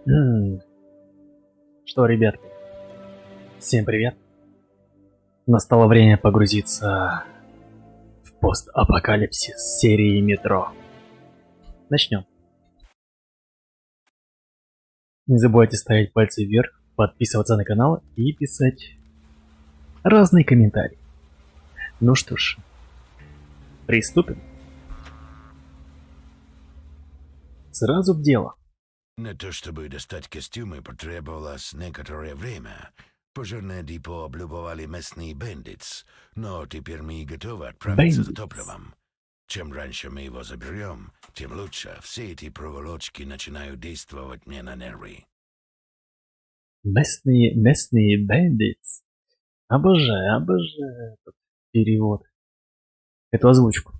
Что, ребятки, всем привет. Настало время погрузиться в постапокалипсис серии Метро. Начнем. Не забывайте ставить пальцы вверх, подписываться на канал и писать разные комментарии. Ну что ж, приступим. Сразу в дело. На то, чтобы достать костюмы, потребовалось некоторое время. Пожарное депо облюбовали местные бандитс, но теперь мы готовы отправиться за топливом. Чем раньше мы его заберем, тем лучше. Все эти проволочки начинают действовать мне на нервы. Местные бандитс. Обожаю этот перевод. Эту озвучку.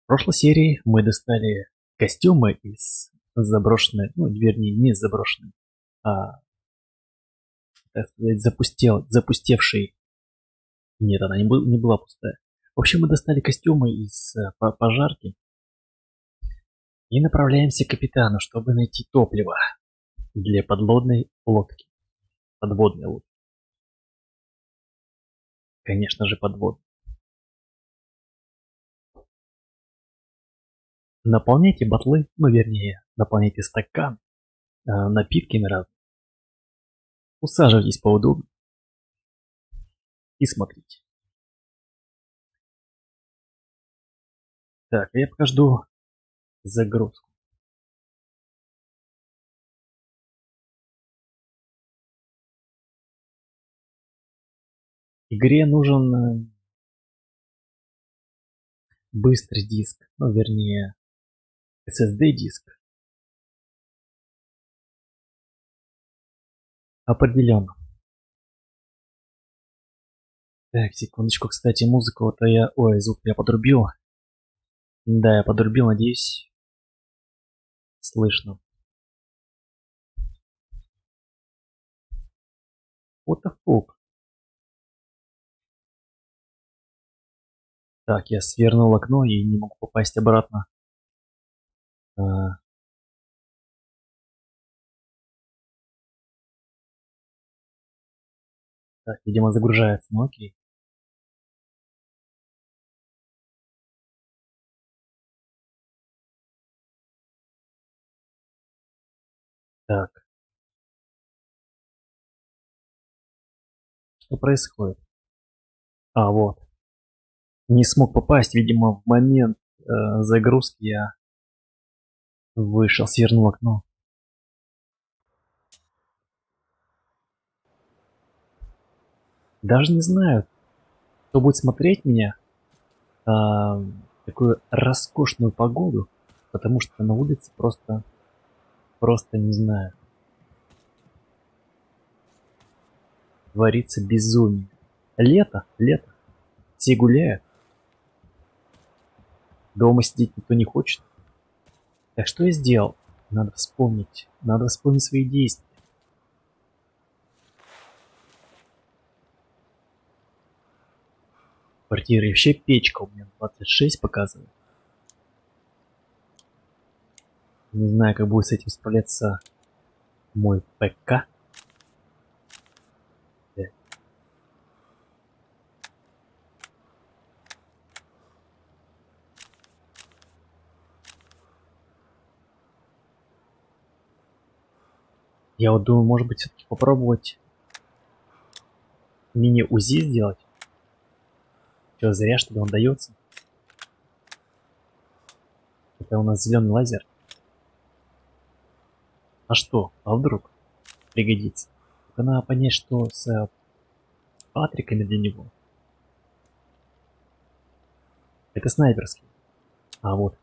В прошлой серии мы достали костюмы из заброшенной, ну, вернее, не заброшенной, а, так сказать, запустевшей. Нет, она не была пустая. В общем, мы достали костюмы из пожарки и направляемся к капитану, чтобы найти топливо для подводной лодки. Подводной лодки. Конечно же, подводной. Наполняйте батлы, ну, вернее, наполняйте стакан напитками разными. Усаживайтесь поудобнее и смотрите. Так, я покажу загрузку. Игре нужен быстрый диск, ну, вернее, SSD-диск. Определенно. Так, секундочку, кстати, музыку-то я... Ой, звук я подрубил. Да, я подрубил, надеюсь, слышно. What the fuck? Так, я свернул окно и не могу попасть обратно. Так, видимо, загружается, ну окей. Так. Что происходит? А, вот. Не смог попасть, видимо, в момент загрузки я вышел, свернул окно. Даже не знаю, кто будет смотреть меня в такую роскошную погоду, потому что на улице просто не знаю, творится безумие. Лето, все гуляют, дома сидеть никто не хочет. Так что я сделал? Надо вспомнить свои действия. В квартире вообще печка у меня 26 показывает. Не знаю, как будет с этим справляться мой ПК. Я вот думаю, может быть, все-таки попробовать мини-УЗИ сделать. Что, зря, что ли, он дается? Это у нас зеленый лазер. А что? А вдруг пригодится? Только надо понять, что с патриками для него. Это снайперский. А вот.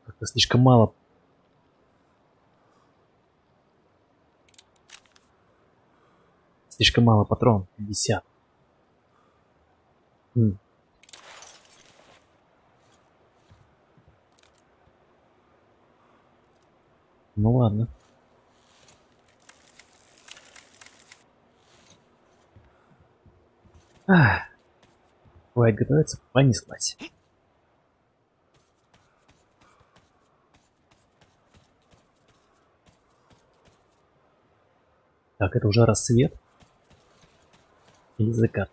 Как-то слишком мало. Слишком мало патрон. 50. Ну ладно. Уайт готовится, понеслась. Так, это уже рассвет? Или закат?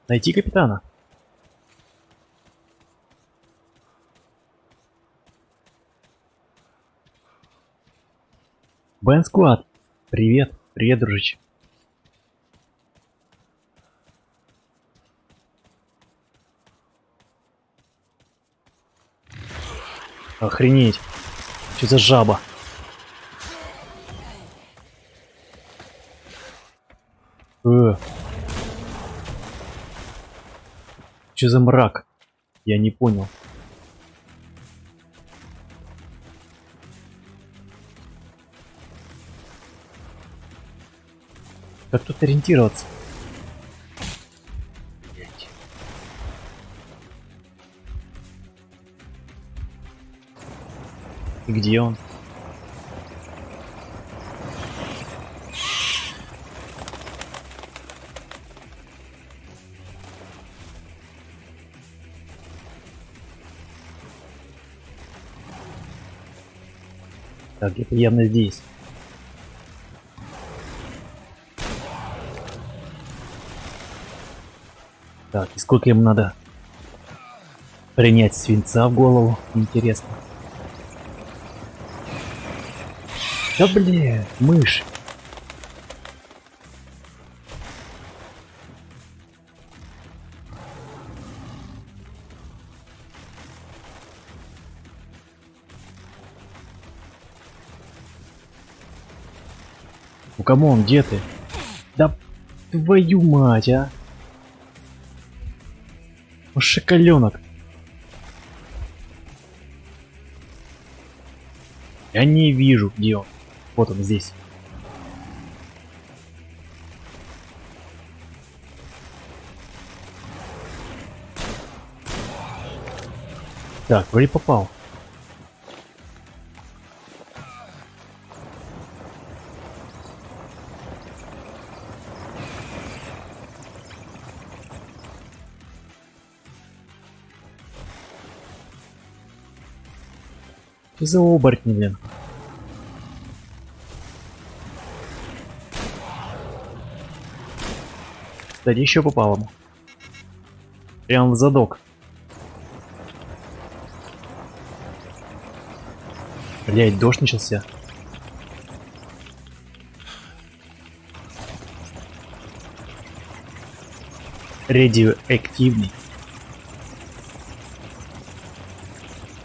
Найти капитана. Бен Сквад. Привет. Привет, дружище. Охренеть. Что за жаба? Что за мрак? Я не понял. Как тут ориентироваться? Блять. И где он? Так, это явно здесь. Так, и сколько им надо принять свинца в голову? Интересно. Да блин, мышь. Ну камон, где ты? Да твою мать, а? Ну, шоколенок. Я не вижу, где он. Вот он здесь. Так, вроде попал. Что за оборотни, блин? Кстати, еще попал ему. Прям в задок. Блять, дождь начался. Радиоактивный.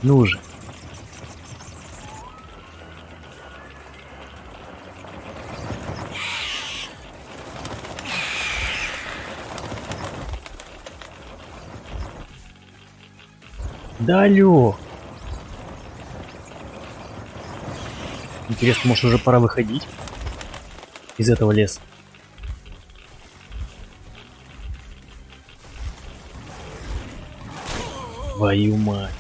Ну же. Да алло. Интересно, может уже пора выходить из этого леса? Твою мать.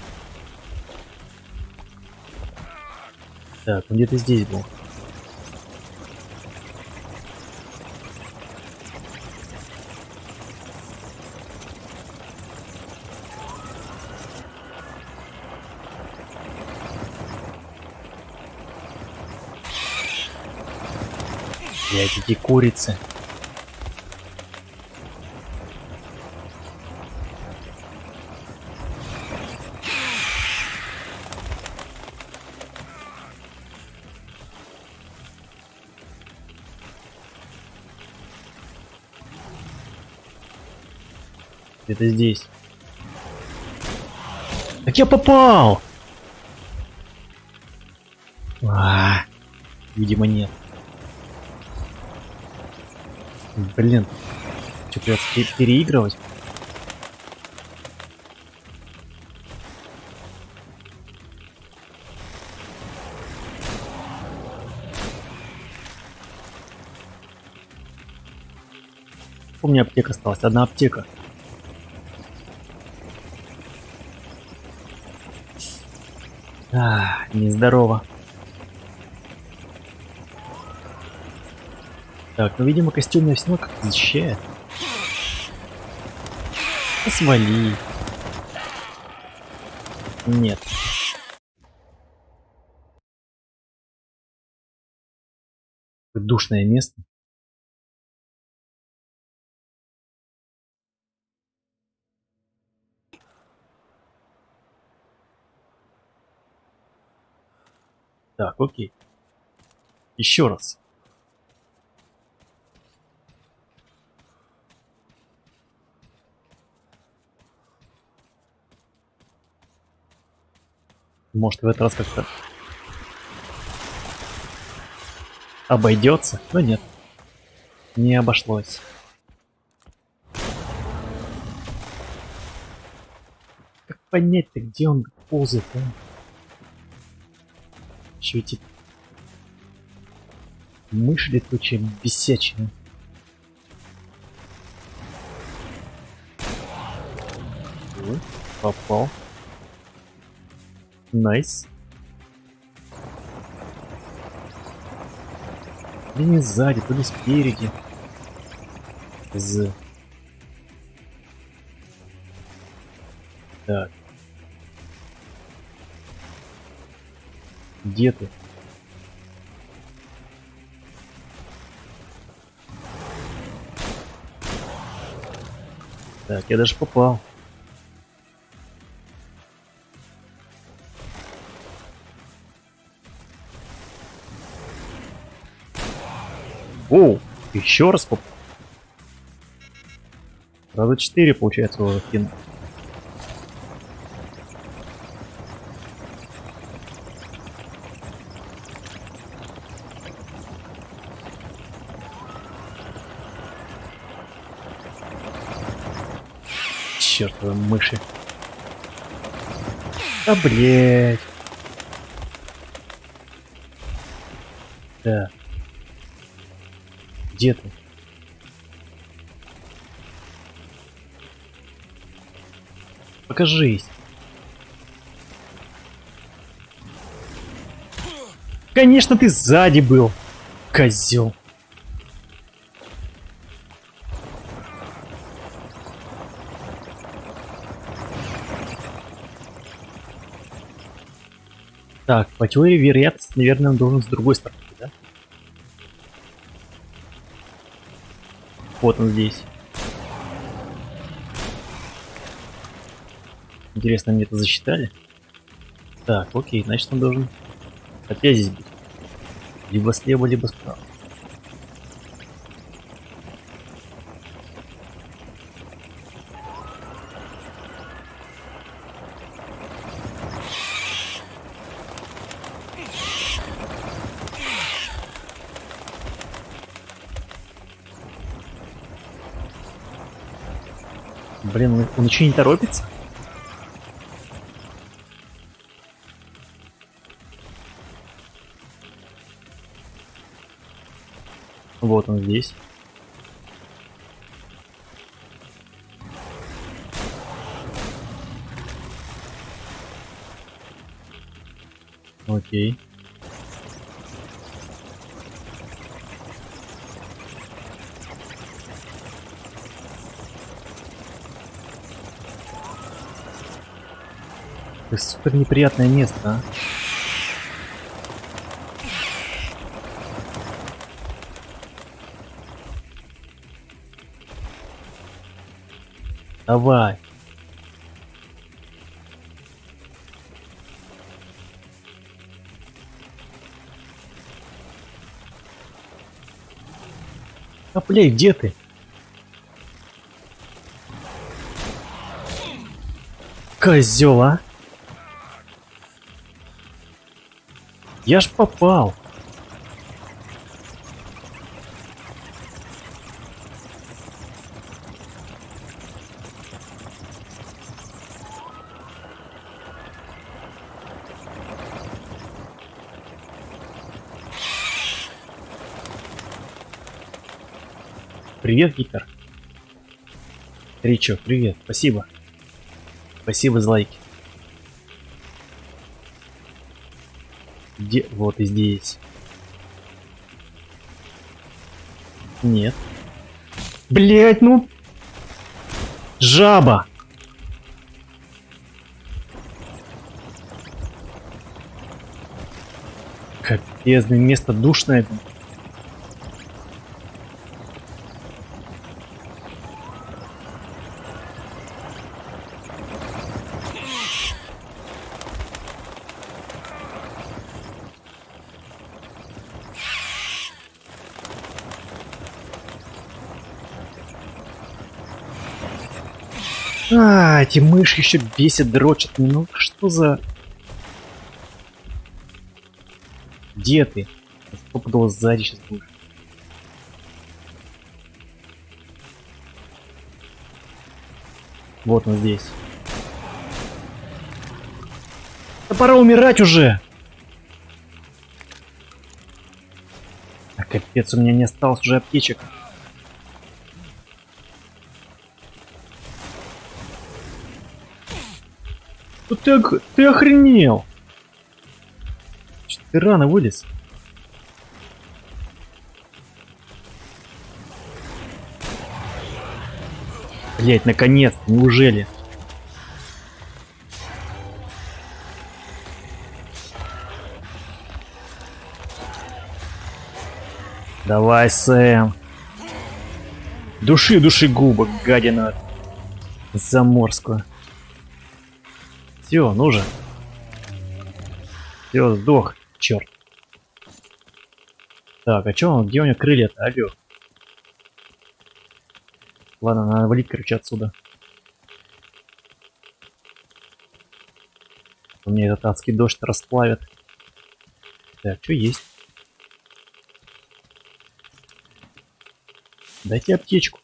Так, он где-то здесь был. Блять, эти курицы. Это здесь. Так я попал! Видимо, нет. Блин. Что, придется переигрывать? У меня аптека осталась. Одна аптека. Нездорово. Так, ну, видимо, костюм меня все равно как-то защищает. Посвали. Нет. Душное место. Так, окей. Еще раз. Может, в этот раз как-то обойдется? Но нет. Не обошлось. Как понять-то, где он ползает, а? Еще эти мышь летучая, бесячая. Ой, попал. Найс. То ли не сзади, то ли спереди. Так. Где ты? Так, я даже попал. Оу, еще раз попал. Раза 4, получается, уже кинул. Чёртовы мыши. Да блять. Да. Где ты? Покажись. Конечно, ты сзади был, козел. Так, по теории вероятности, наверное, он должен с другой стороны, да? Вот он здесь. Интересно, мне это засчитали? Так, окей, значит, он должен опять здесь быть. Либо слева, либо справа. Блин, он еще не торопится? Вот он здесь. Окей. Это супер неприятное место, а? Давай. А, блядь, где ты? Козел, а? Я ж попал. Привет, Гикар. Ричо, привет, спасибо. Спасибо за лайки. Где? Вот и здесь. Нет. Блять, ну... Жаба! Капец, место душное. Эти мыши еще бесит, дрочат. Ну что за... Где ты? Стопудово сзади сейчас будешь. Вот он здесь. Да пора умирать уже! А капец, у меня не осталось уже аптечек. Ну ты охренел! Что ты рано вылез? Блять, наконец-то, неужели? Давай, Сэм. Души губок, гадина заморскую. Все, ну же. Все, сдох, черт. Так, а чё он, где у него крылья-то, алё? Ладно, надо валить, короче, отсюда. У меня этот адский дождь расплавит. Так, что есть? Дайте аптечку.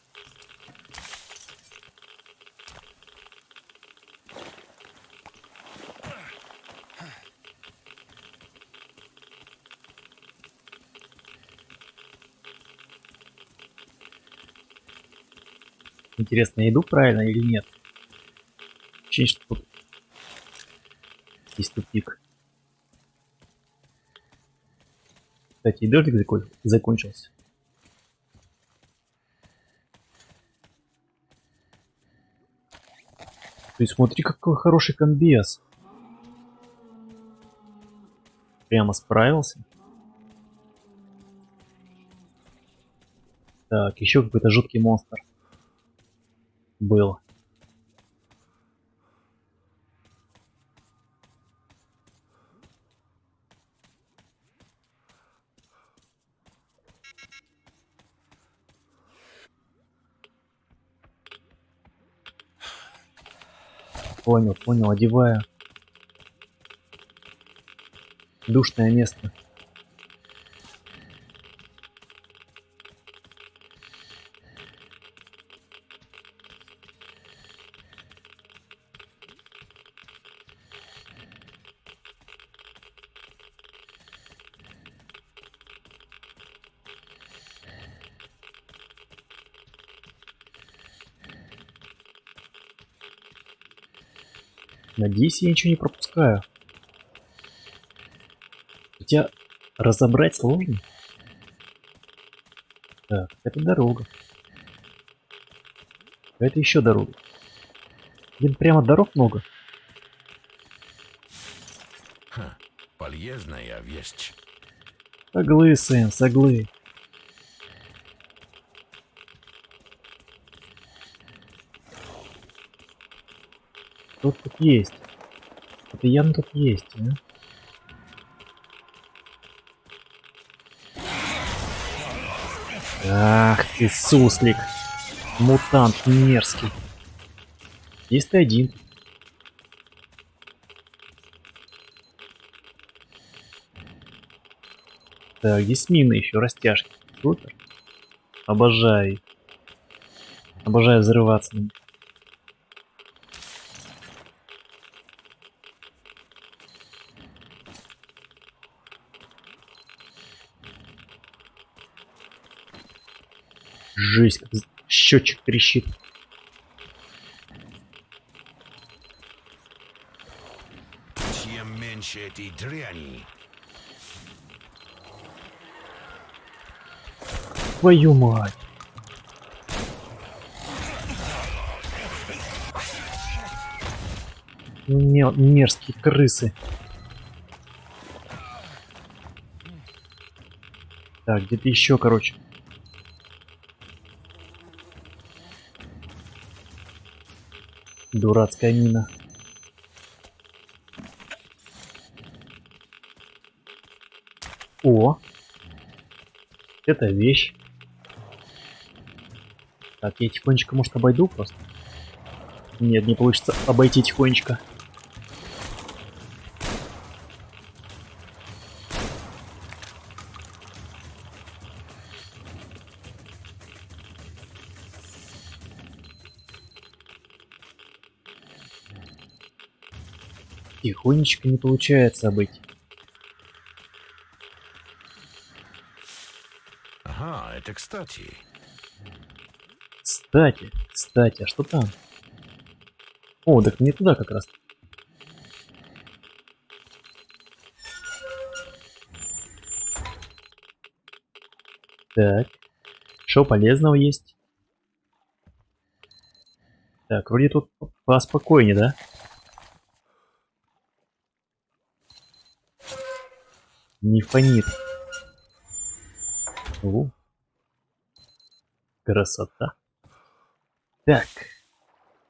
Интересно, я иду правильно или нет? Ощущение, что тут есть тупик. Кстати, и дождик закончился. То есть смотри, какой хороший комбез. Прямо справился. Так, еще какой-то жуткий монстр был. Понял, одеваю. Душное место. Надеюсь, я ничего не пропускаю. Хотя разобрать сложно. Так, это дорога. Это еще дорога. Блин, прямо дорог много. Полезная вещь. Соглы, Сэм, соглы. Тут есть. Это явно тут есть, а? Ах ты, суслик. Мутант мерзкий. Есть один. Так, здесь мины еще, растяжки. Супер. Обожаю их. Обожаю взрываться. Жесть, как счетчик трещит. Чем меньше этой дряни, твою мать! Мерзкие крысы. Так, где-то еще, короче. Дурацкая мина. О! Это вещь. Так, я тихонечко, может, обойду просто? Нет, не получится обойти тихонечко. Тихонечко не получается обойти. Ага, это кстати. Кстати, а что там? О, так не туда как раз. Так, что полезного есть? Так, вроде тут поспокойнее, да? Не фонит. О, красота. Так,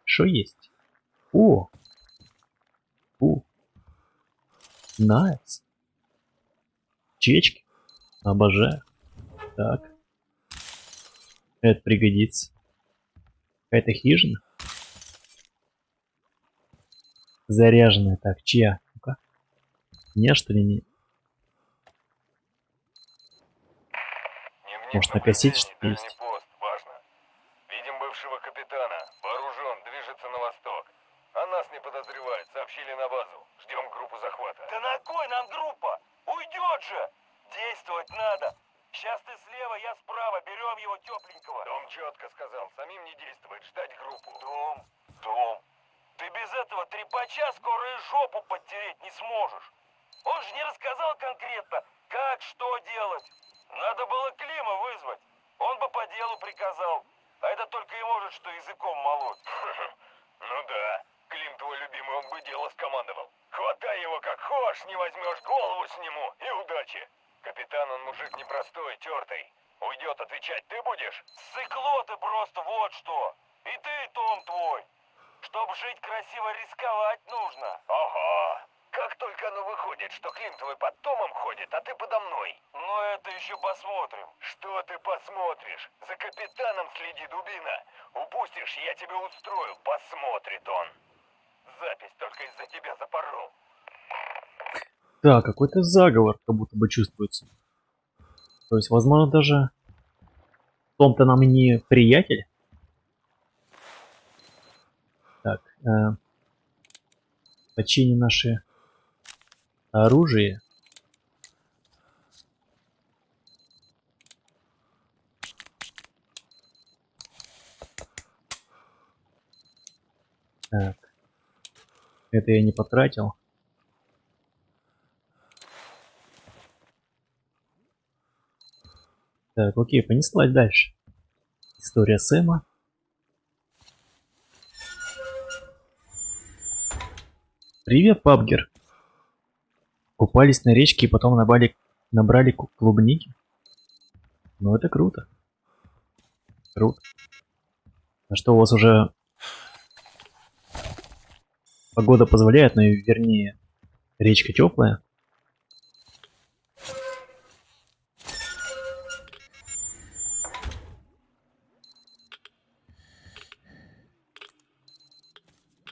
что есть? О, найс. Чечки. Обожаю. Так, это пригодится. Какая-то хижина. Заряженная. Так, чья? Ну-ка. Не, что ли, не? Может, на кассете что-то есть? Пост, важно. Видим бывшего капитана. Вооружен, движется на восток. А нас не подозревает, сообщили на базу. Ждем группу захвата. Да на кой нам группа? Уйдет же! Действовать надо. Сейчас ты слева, я справа. Берем его тепленького. Дом четко сказал, самим не действовать, ждать группу. Дом. Ты без этого трепача скоро и жопу подтереть не сможешь. Он же не рассказал конкретно, как, что делать. Надо было Клима вызвать. Он бы по делу приказал. А это только и может, что языком молоть. Ну да, Клим твой любимый, он бы дело скомандовал. Хватай его как хочешь, не возьмешь, голову сниму и удачи. Капитан, он мужик непростой, тертый. Уйдет, отвечать ты будешь? Сыкло ты просто, вот что. И ты, и Том твой. Чтоб жить красиво, рисковать нужно. Ага. Как только оно выходит, что Клим твой под Томом ходит, а ты подо мной. Ну это еще посмотрим. Что ты посмотришь? За капитаном следи, дубина. Упустишь, я тебе устрою. Посмотрит он. Запись только из-за тебя запорол. Да, какой-то заговор как будто бы чувствуется. То есть, возможно, даже Том-то нам и не приятель. Так, почини наше оружие. Так, это я не потратил. Так, окей, понеслась дальше. История Сэма. Привет, Пабгер. Купались на речке и потом набрали клубники. Ну это круто. Круто. А что у вас уже погода позволяет, ну и вернее, речка теплая?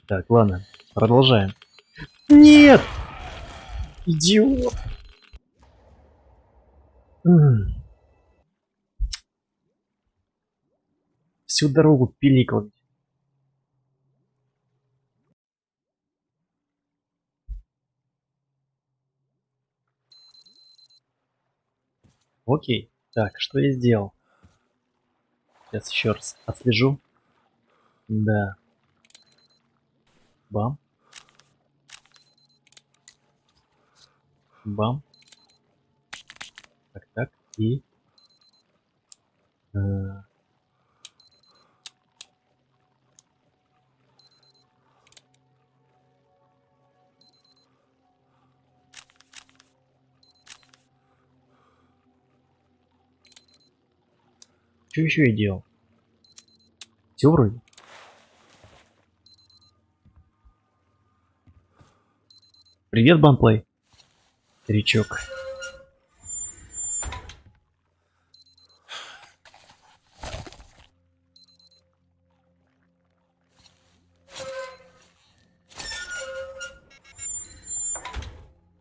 Так, ладно, продолжаем. Нет! Идиот! Всю дорогу пиликал. Окей. Так, что я сделал? Сейчас еще раз отслежу. Да. Бам. Бам. Так. И... Э, Что еще я делал? Все вроде. Привет, Банплей. Старичок.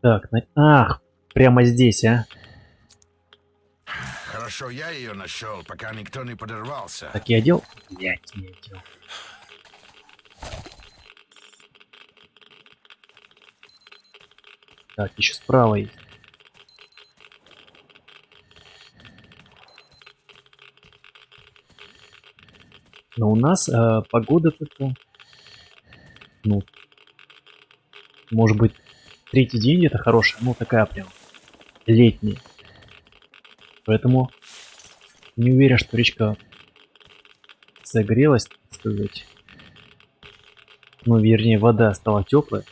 Так, ах, прямо здесь, а? Хорошо, я ее нашел, пока никто не подорвался. Так я одел? Блять, не одел. Так, еще справа есть. Но у нас погода только, ну, может быть, третий день где-то хорошая, ну такая прям летняя. Поэтому не уверен, что речка согрелась, так сказать. Ну, вернее, вода стала теплая.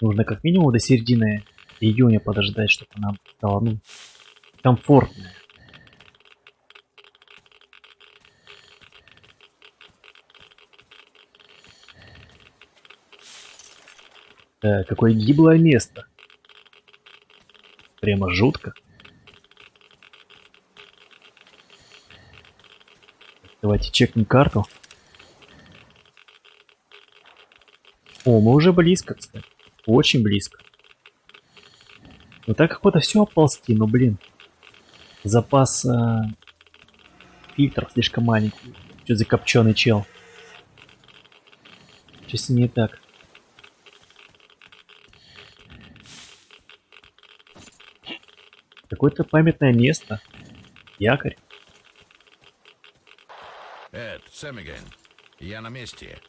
Нужно как минимум до середины июня подождать, чтобы она стала, ну, комфортная. Какое гиблое место. Прямо жутко. Давайте чекнем карту. О, мы уже близко, кстати. Очень близко. Но так охота все оползти, но блин. Запас фильтров слишком маленький. Что за копченый чел? Что не так? Какое-то памятное место. Якорь. Эд, Сэмиген, я на месте.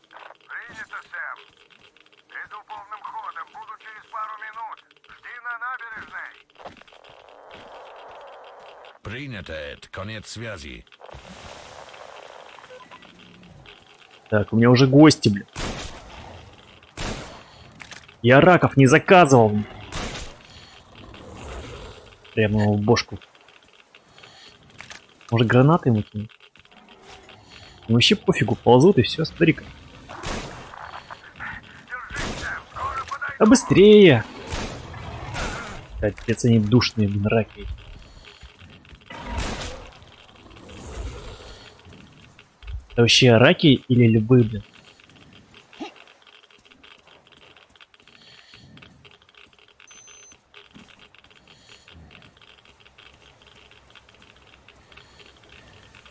Принято, Сэм. Иду полным ходом. Буду через пару минут. Жди на набережной. Принято, Эд, конец связи. Так, у меня уже гости, блин. Я раков не заказывал. Прямо ему в бошку. Может, гранаты ему кинуть? Ну, вообще пофигу, ползут и все, смотри-ка. А быстрее! Капец, они душные, блин, раки. Это вообще раки или львы, блин?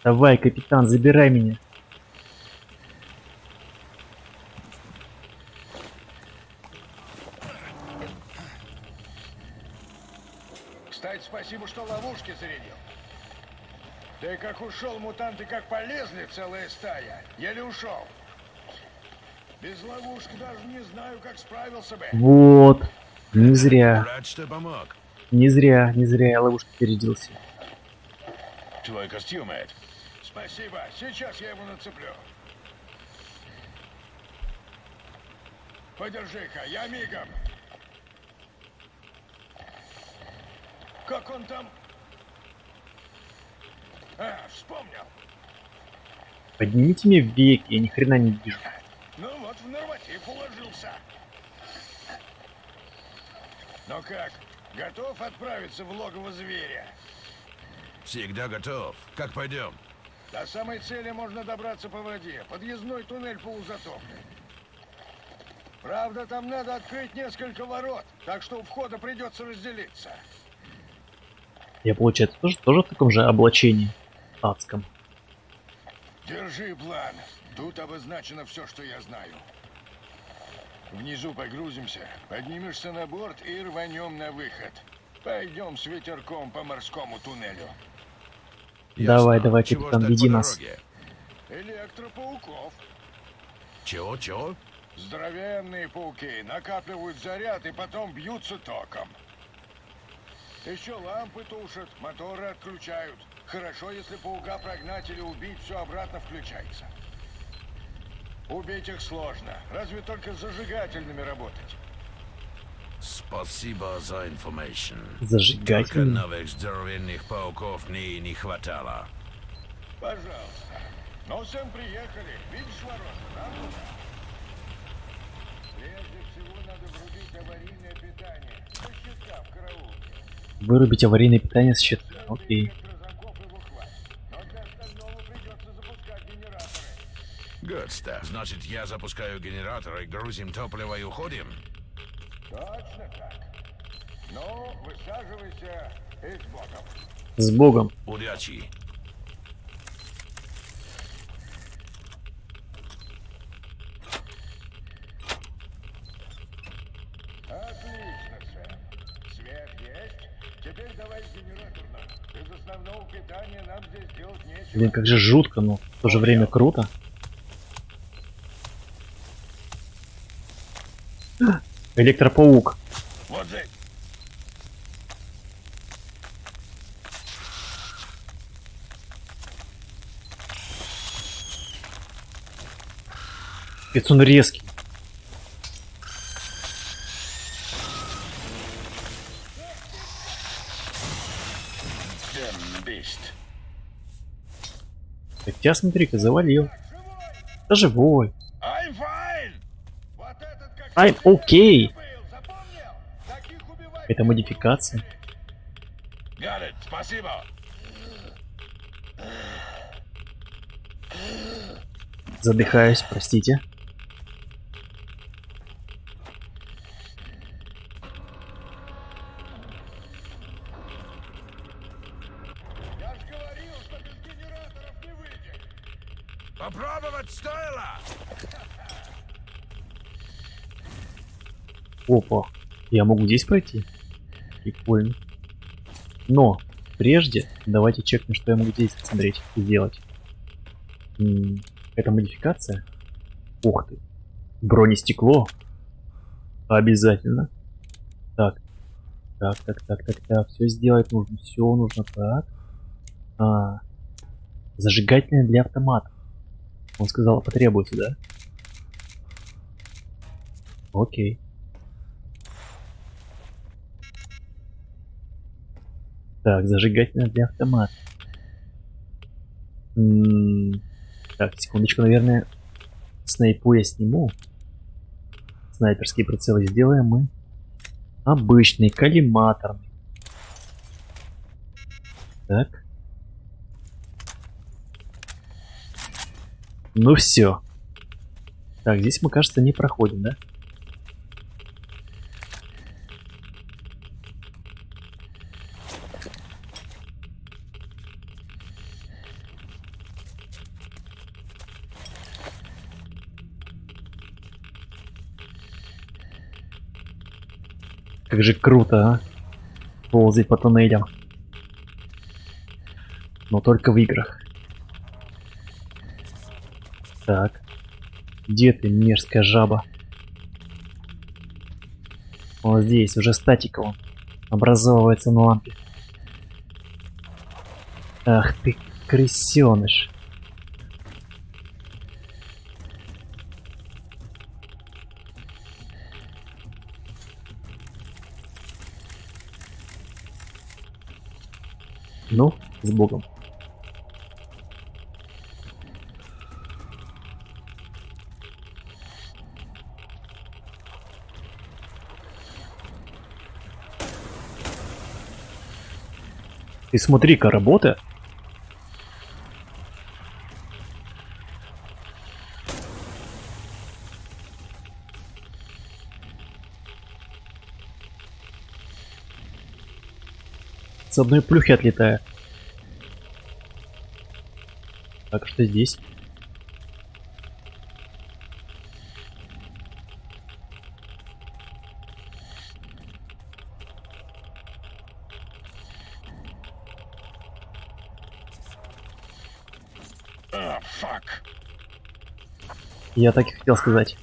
Давай, капитан, забирай меня. Кстати, спасибо, что ловушки зарядил. Ты как ушел, мутанты как полезли, целая стая. Еле ушел. Без ловушки даже не знаю, как справился бы. Вот. Не зря. Рад, что помог. Не зря я ловушку переделся. Твой костюм, Эд. Спасибо. Сейчас я его нацеплю. Подержи-ка, я мигом. Как он там? Вспомнил. Поднимите мне веки, я ни хрена не вижу. Ну вот, в норматив уложился. Ну как, готов отправиться в логово зверя? Всегда готов. Как пойдем? До самой цели можно добраться по воде. Подъездной туннель полузатопленный. Правда, там надо открыть несколько ворот, так что у входа придется разделиться. Я, получается, тоже в таком же облачении адском. Держи план. Тут обозначено все, что я знаю. Внизу погрузимся, поднимешься на борт и рванем на выход. Пойдем с ветерком по морскому туннелю. Давай, Ясно. давай, Чего капитан, ждать веди по нас. дороге? Электропауков. Чего? Здоровенные пауки накапливают заряд и потом бьются током. Еще лампы тушат, моторы отключают. Хорошо, если паука прогнать или убить, все обратно включается. Убить их сложно. Разве только с зажигательными работать. Спасибо за информацию. Только Зажигательный. новых здоровенных пауков мне не хватало. Пожалуйста. Ну, всем приехали. Видишь ворота, да? Прежде всего надо врубить аварийное питание. По щиткам в караулке. Вырубить аварийное питание с щитка. Окей. Электрозамков его хватит. Но для остального придется запускать генераторы. Good stuff. Значит, я запускаю генератор и грузим топливо и уходим? Точно так. Ну, высаживайся и с Богом. С Богом. Удачи. Отлично, Сэм. Свет есть? Теперь давай генератор нам. Без основного питания нам здесь делать нечего. Блин, как же жутко, но в то же время круто. Электропаук. Вот здесь. Капец, он резкий. Дембист. Так тебя, смотри-ка, завалил. Да живой. I'm fine. Вот этот как I'm okay. был, запомнил? Таких убивать. Это модификация. Got it. Спасибо. Задыхаюсь, простите. Я ж говорил, что без генераторов не выйдет. Попробовать стоило! Опа. Я могу здесь пройти? Прикольно. Но прежде давайте чекнем, что я могу здесь посмотреть и сделать. Это модификация? Ух ты. Бронестекло. Обязательно. Так. Так. Все сделать нужно. Все нужно так. Зажигательное для автомата. Он сказал, потребуется, да? Окей. Так, зажигательное для автомата. Так, секундочку, наверное, снайпу я сниму. Снайперские прицелы сделаем мы. Обычный, коллиматорный. Так. Ну все. Так, здесь мы, кажется, не проходим, да? Как же круто, а? Ползать по туннелям. Но только в играх. Так. Где ты, мерзкая жаба? Вот здесь, уже статика он образовывается на лампе. Ах ты, крысеныш. Ну, с Богом. Ты смотри-ка, работает. С одной плюхи отлетает. Так, что здесь? Фак. Я так и хотел сказать.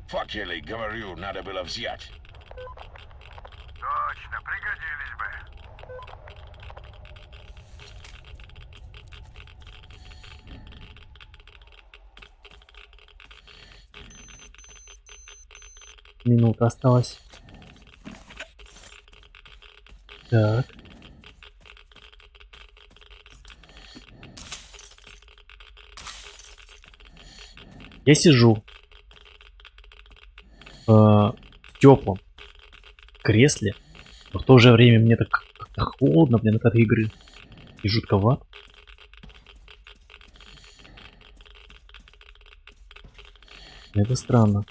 Факелы, говорю, надо было взять. Точно, пригодились бы. Минута осталась. Так. Я сижу в теплом кресле, но в то же время мне так как-то холодно, блин, от этой игры. И жутковато. Это странно.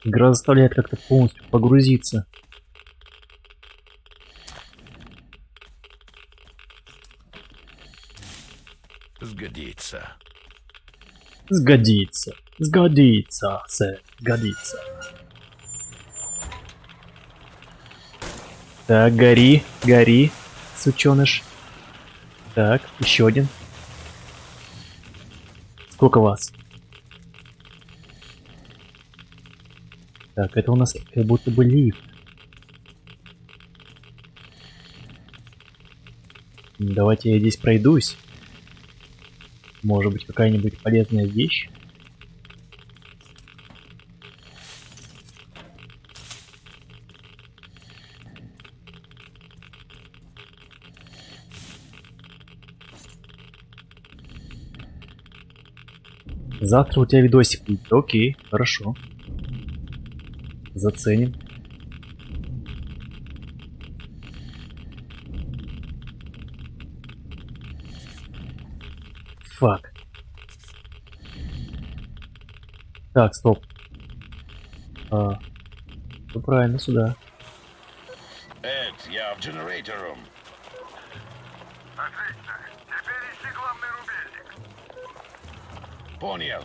Игра заставляет как-то полностью погрузиться. Сгодится. Сгодится. Сгодится, сэр. Сгодится. Так, гори, гори, сученыш. Так, еще один. Сколько вас? Так, это у нас как будто бы лифт. Давайте я здесь пройдусь. Может быть, какая-нибудь полезная вещь? Завтра у тебя видосик будет. Окей, хорошо. Заценим. Фак. Так, стоп. Ну правильно, сюда. Эд, я в Generator Room. Отлично. Теперь ищи главный рубильник. Понял.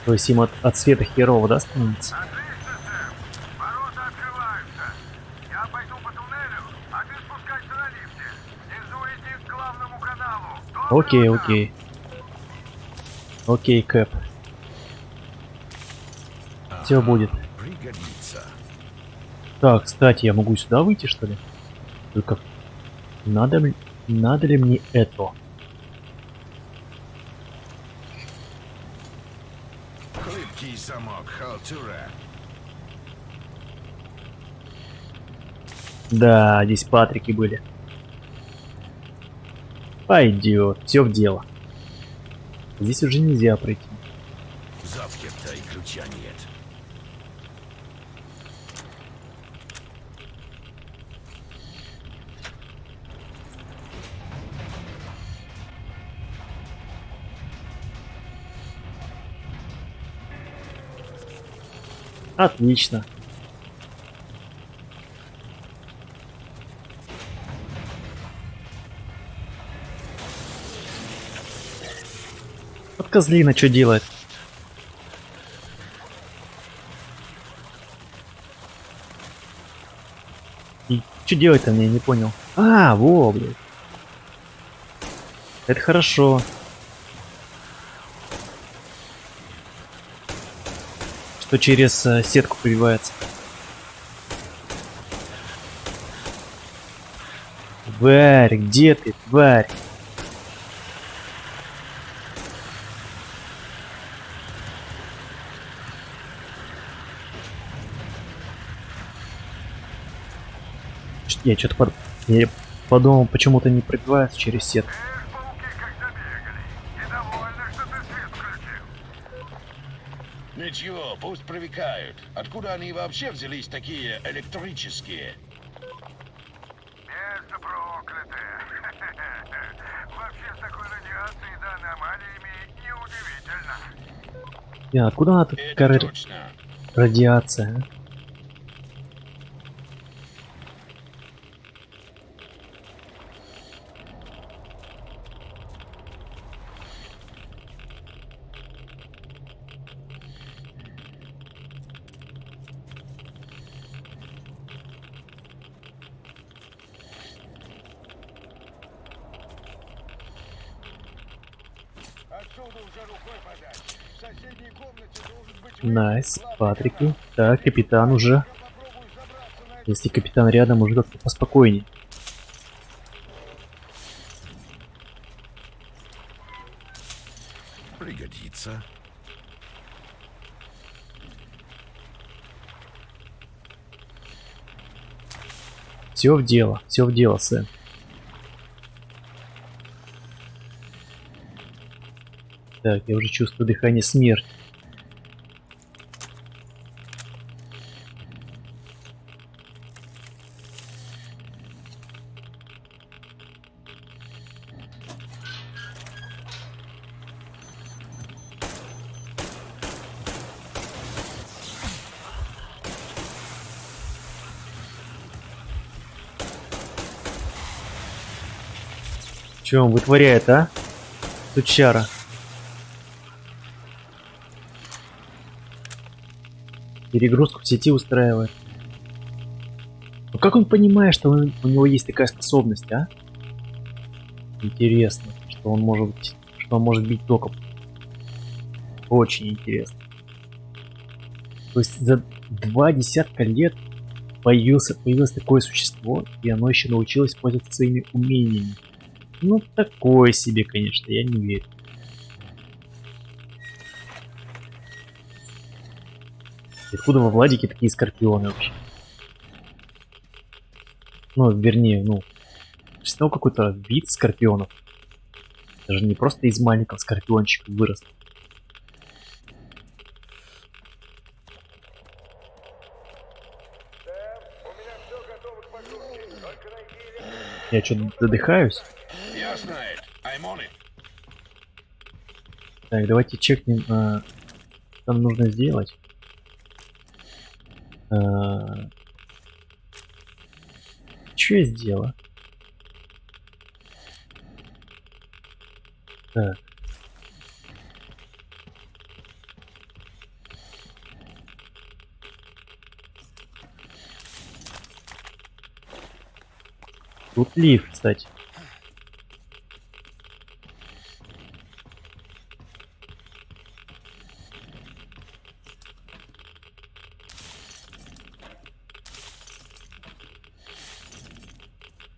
То есть им от света херово, да, становится? Отлично, Сэм. Ворота открываются. Я пойду по туннелю, а ты спускайся на лифте. Внизу иди к главному каналу. Окей, окей. Окей, Кэп. Все будет. Пригодится. Так, кстати, я могу сюда выйти, что ли? Только надо ли мне это? Хлипкий замок, халтура. Да, здесь Патрики были. Пойдет, все в дело. Здесь уже нельзя пройти. Заперто и ключа нет. Отлично. Вот козлина что делает? И что делать-то мне, не понял. А, во, блядь. Это хорошо. Что через сетку пробивается. Тварь, где ты, тварь? Я что-то я подумал, почему-то не пробивается через сетку. Эх, пауки как забегали. Недовольны, что ты свет включил. Ничего, пусть привыкают. Откуда они вообще взялись такие электрические? Место проклятое. Вообще с такой радиацией да аномалиями неудивительно. Откуда она такая Это точно. радиация? А? Отсюда уже рукой подать. В соседней комнате должен быть Найс, главный Патрики. канал. Так, капитан уже. Я попробую забраться на эту Если капитан рядом, уже как-то поспокойней. Пригодится. Все в дело, Сэм. Так, я уже чувствую дыхание смерти. Что он вытворяет, а? Сучара. Перегрузку в сети устраивает. Ну как он понимает, что у него есть такая способность, а? Интересно, что он может бить током. Очень интересно. То есть за 2 десятка лет появилось такое существо, и оно еще научилось пользоваться своими умениями. Ну, такое себе, конечно, я не верю. И откуда во Владике такие скорпионы вообще? Ну, вернее, существовал какой-то вид скорпионов. Даже не просто из маленького скорпиончика вырос. Я что-то задыхаюсь. Ясно, Эд. I'm on it. Так, давайте чекнем, что нам нужно сделать. Что я сделал? Так. Тут лифт, кстати.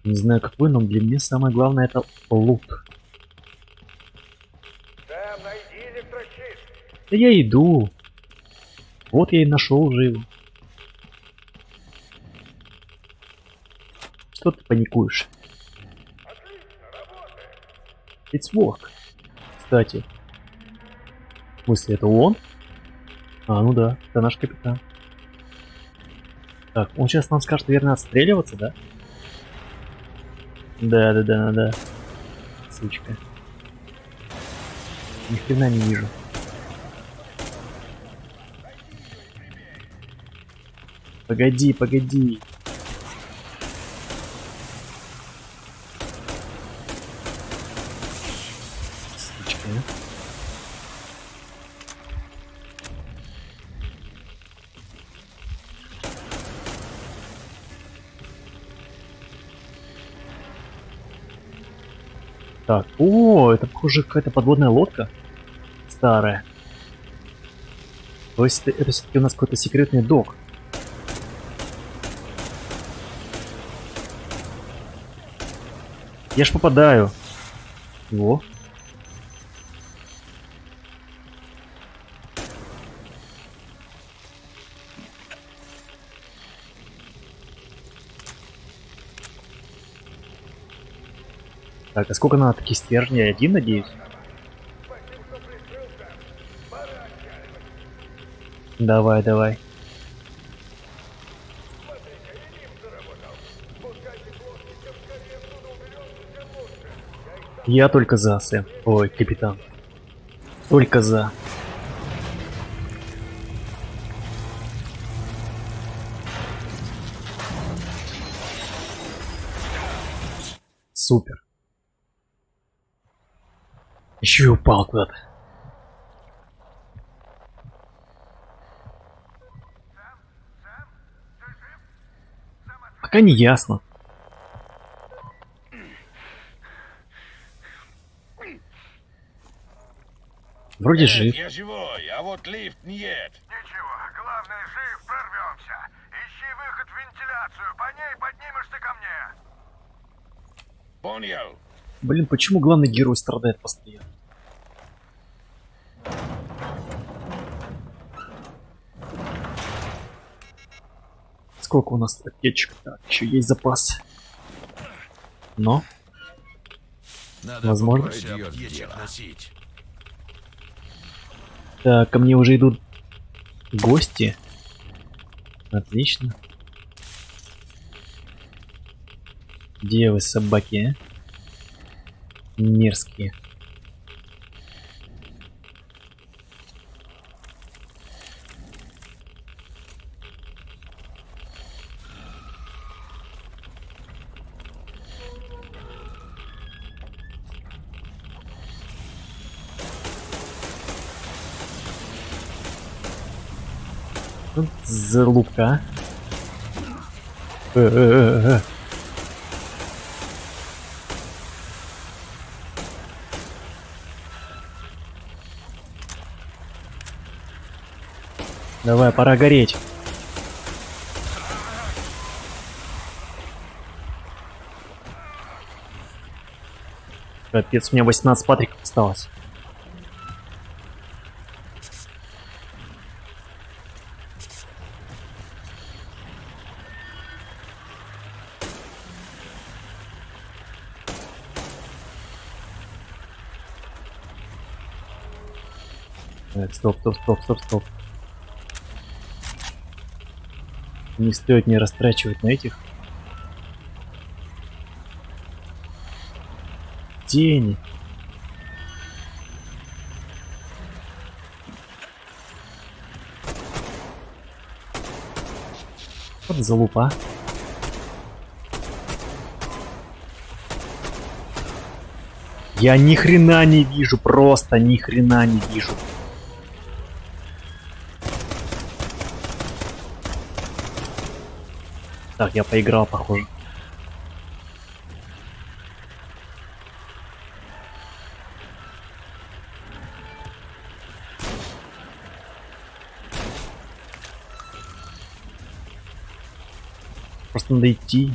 Не знаю, как вы, но для меня самое главное это лут. Сэм, найди электрощит. Да я иду. Вот я и нашел уже его. Что ты паникуешь? It's work. Кстати. В смысле, это он? А, ну да, это наш капитан. Так, он сейчас нам скажет, наверное, отстреливаться, да? Да. Сучка. Ни хрена не вижу. Погоди. Сучка. Так, это похоже какая-то подводная лодка. Старая. То есть это все-таки у нас какой-то секретный док. Я ж попадаю. Во. Так, а сколько надо таких стержней? Один, надеюсь? Давай. Я только за, Сэм. Ой, капитан. Только за. Супер. Еще и упал куда-то. Пока не ясно. Вроде жив. Я живой, а вот лифт нет. Ничего, главное, жив, прорвемся. Ищи выход в вентиляцию, по ней поднимешься ко мне. Понял. Блин, почему главный герой страдает постоянно? Сколько у нас аптечек? Так, еще есть запас. Но, Надо возможно. побольше аптечек носить. Так, ко мне уже идут гости. Отлично. Где вы, собаки, а? Мерзкие. Тут залупка. Давай, пора гореть. Капец, у меня 18 патриков осталось. Так, стоп. Не стоит мне растрачивать на этих денег. Вот залупа. Я ни хрена не вижу, просто ни хрена не вижу. Так, я поиграл, похоже. Просто надо идти.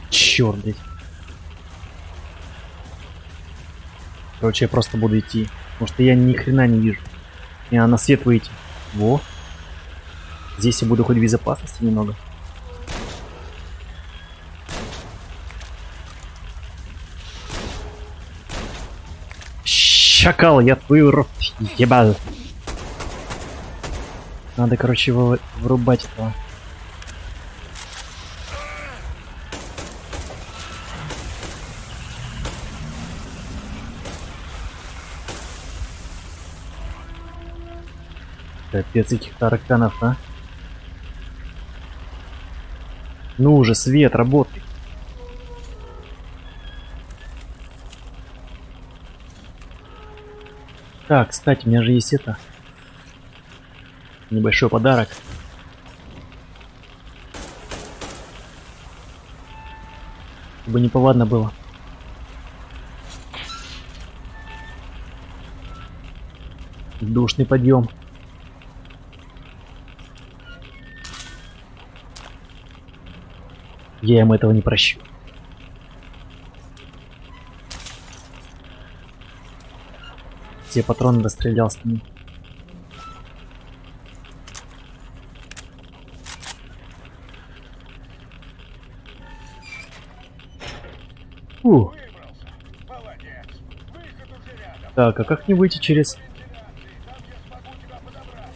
Черт, блядь. Короче, я просто буду идти. Потому что я ни хрена не вижу. Мне надо на свет выйти. Во. Здесь я буду хоть в безопасности немного. Шакал, я твою рот ебал. Надо, короче, его вырубать этого. Капец этих тараканов, а. Ну уже, свет, работай. Так, кстати, у меня же есть это. Небольшой подарок. Чтобы неповадно было. Душный подъем. Я им этого не прощу. Все патроны дострелял с ними. Фу. Молодец. Выход уже рядом. Так, а как не выйти через... Там я смогу тебя подобрать.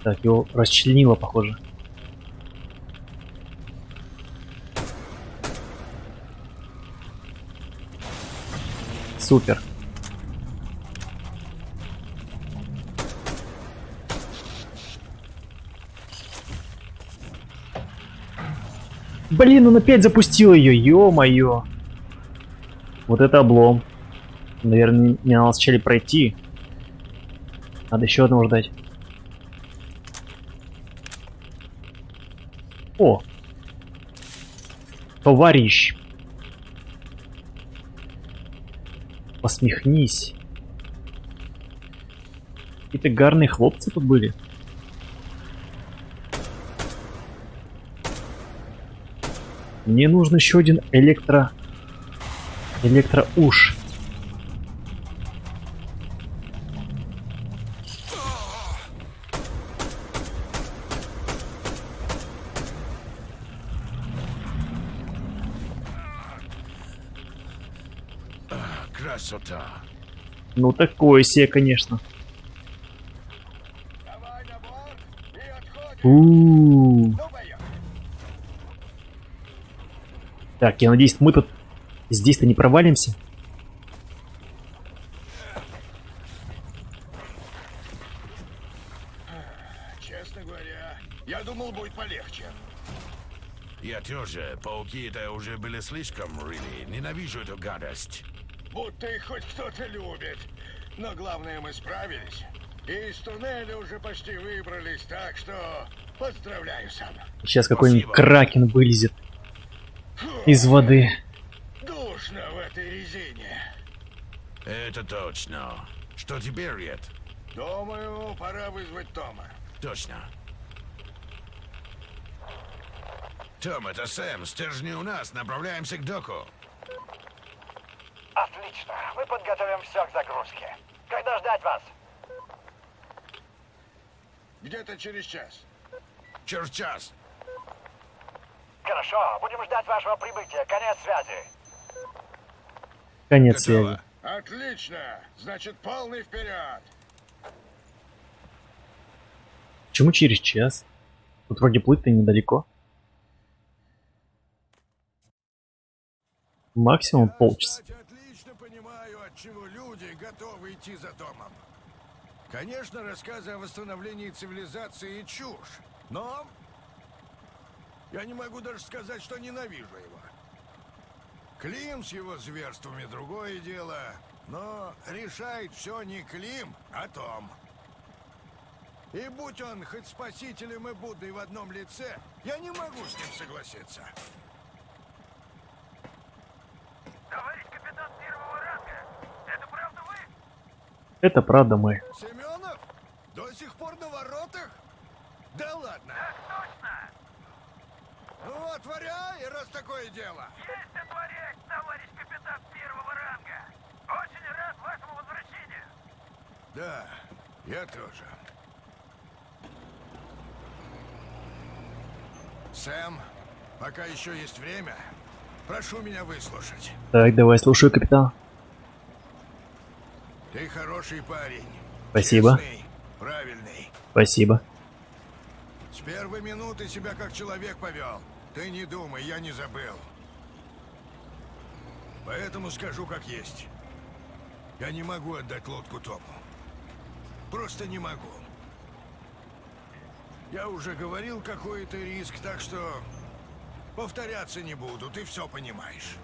Так, его расчленило, похоже. Супер. Блин, он опять запустил ее, ё-моё. Вот это облом. Наверное, не надо сначала пройти. Надо еще одного ждать. О! Товарищ! Посмехнись. Какие-то гарные хлопцы тут были. Мне нужен еще один электроуж. Красота. Ну такое себе, конечно. Давай на борт и отходим. У-у-у. Ну, поехали. Так, я надеюсь, мы тут здесь-то не провалимся. Честно говоря, я думал, будет полегче. Я тоже. Пауки это уже были слишком, really. Ненавижу эту гадость. Будто их хоть кто-то любит. Но главное, мы справились. И из туннеля уже почти выбрались, так что поздравляю, Сэм. Сейчас какой-нибудь Спасибо. кракен вылезет Фу, из воды. душно в этой резине. Это точно. Что теперь, Ред? Думаю, пора вызвать Тома. Точно. Том, это Сэм. Стержни у нас. Направляемся к доку. Отлично. Мы подготовим все к загрузке. Когда ждать вас? Где-то через час. Через час. Хорошо. Будем ждать вашего прибытия. Конец связи. Конец Готово. связи. Отлично. Значит, полный вперед. Почему через час? Тут вроде плыть-то недалеко. Максимум полчаса. Я, кстати, отлично понимаю, от чего люди готовы идти за Томом. Конечно, рассказы о восстановлении цивилизации чушь, но я не могу даже сказать, что ненавижу его. Клим с его зверствами другое дело, но решает все не Клим, а Том. И будь он хоть спасителем и Буддой в одном лице, я не могу с ним согласиться. Товарищ капитан первого ранга, это правда вы? Это правда мы. Семенов? До сих пор на воротах? Да ладно. Так точно. Ну, отворяй, раз такое дело. Есть отворять, товарищ капитан первого ранга. Очень рад вашему возвращению. Да, я тоже. Сэм, пока еще есть время, прошу меня выслушать. Так, давай, слушаю, капитан. Ты хороший парень. Спасибо. Честный, правильный. Спасибо. С первой минуты себя как человек повел. Ты не думай, я не забыл. Поэтому скажу как есть. Я не могу отдать лодку Тому. Просто не могу. Я уже говорил, какой это риск, так что повторяться не буду, ты все понимаешь.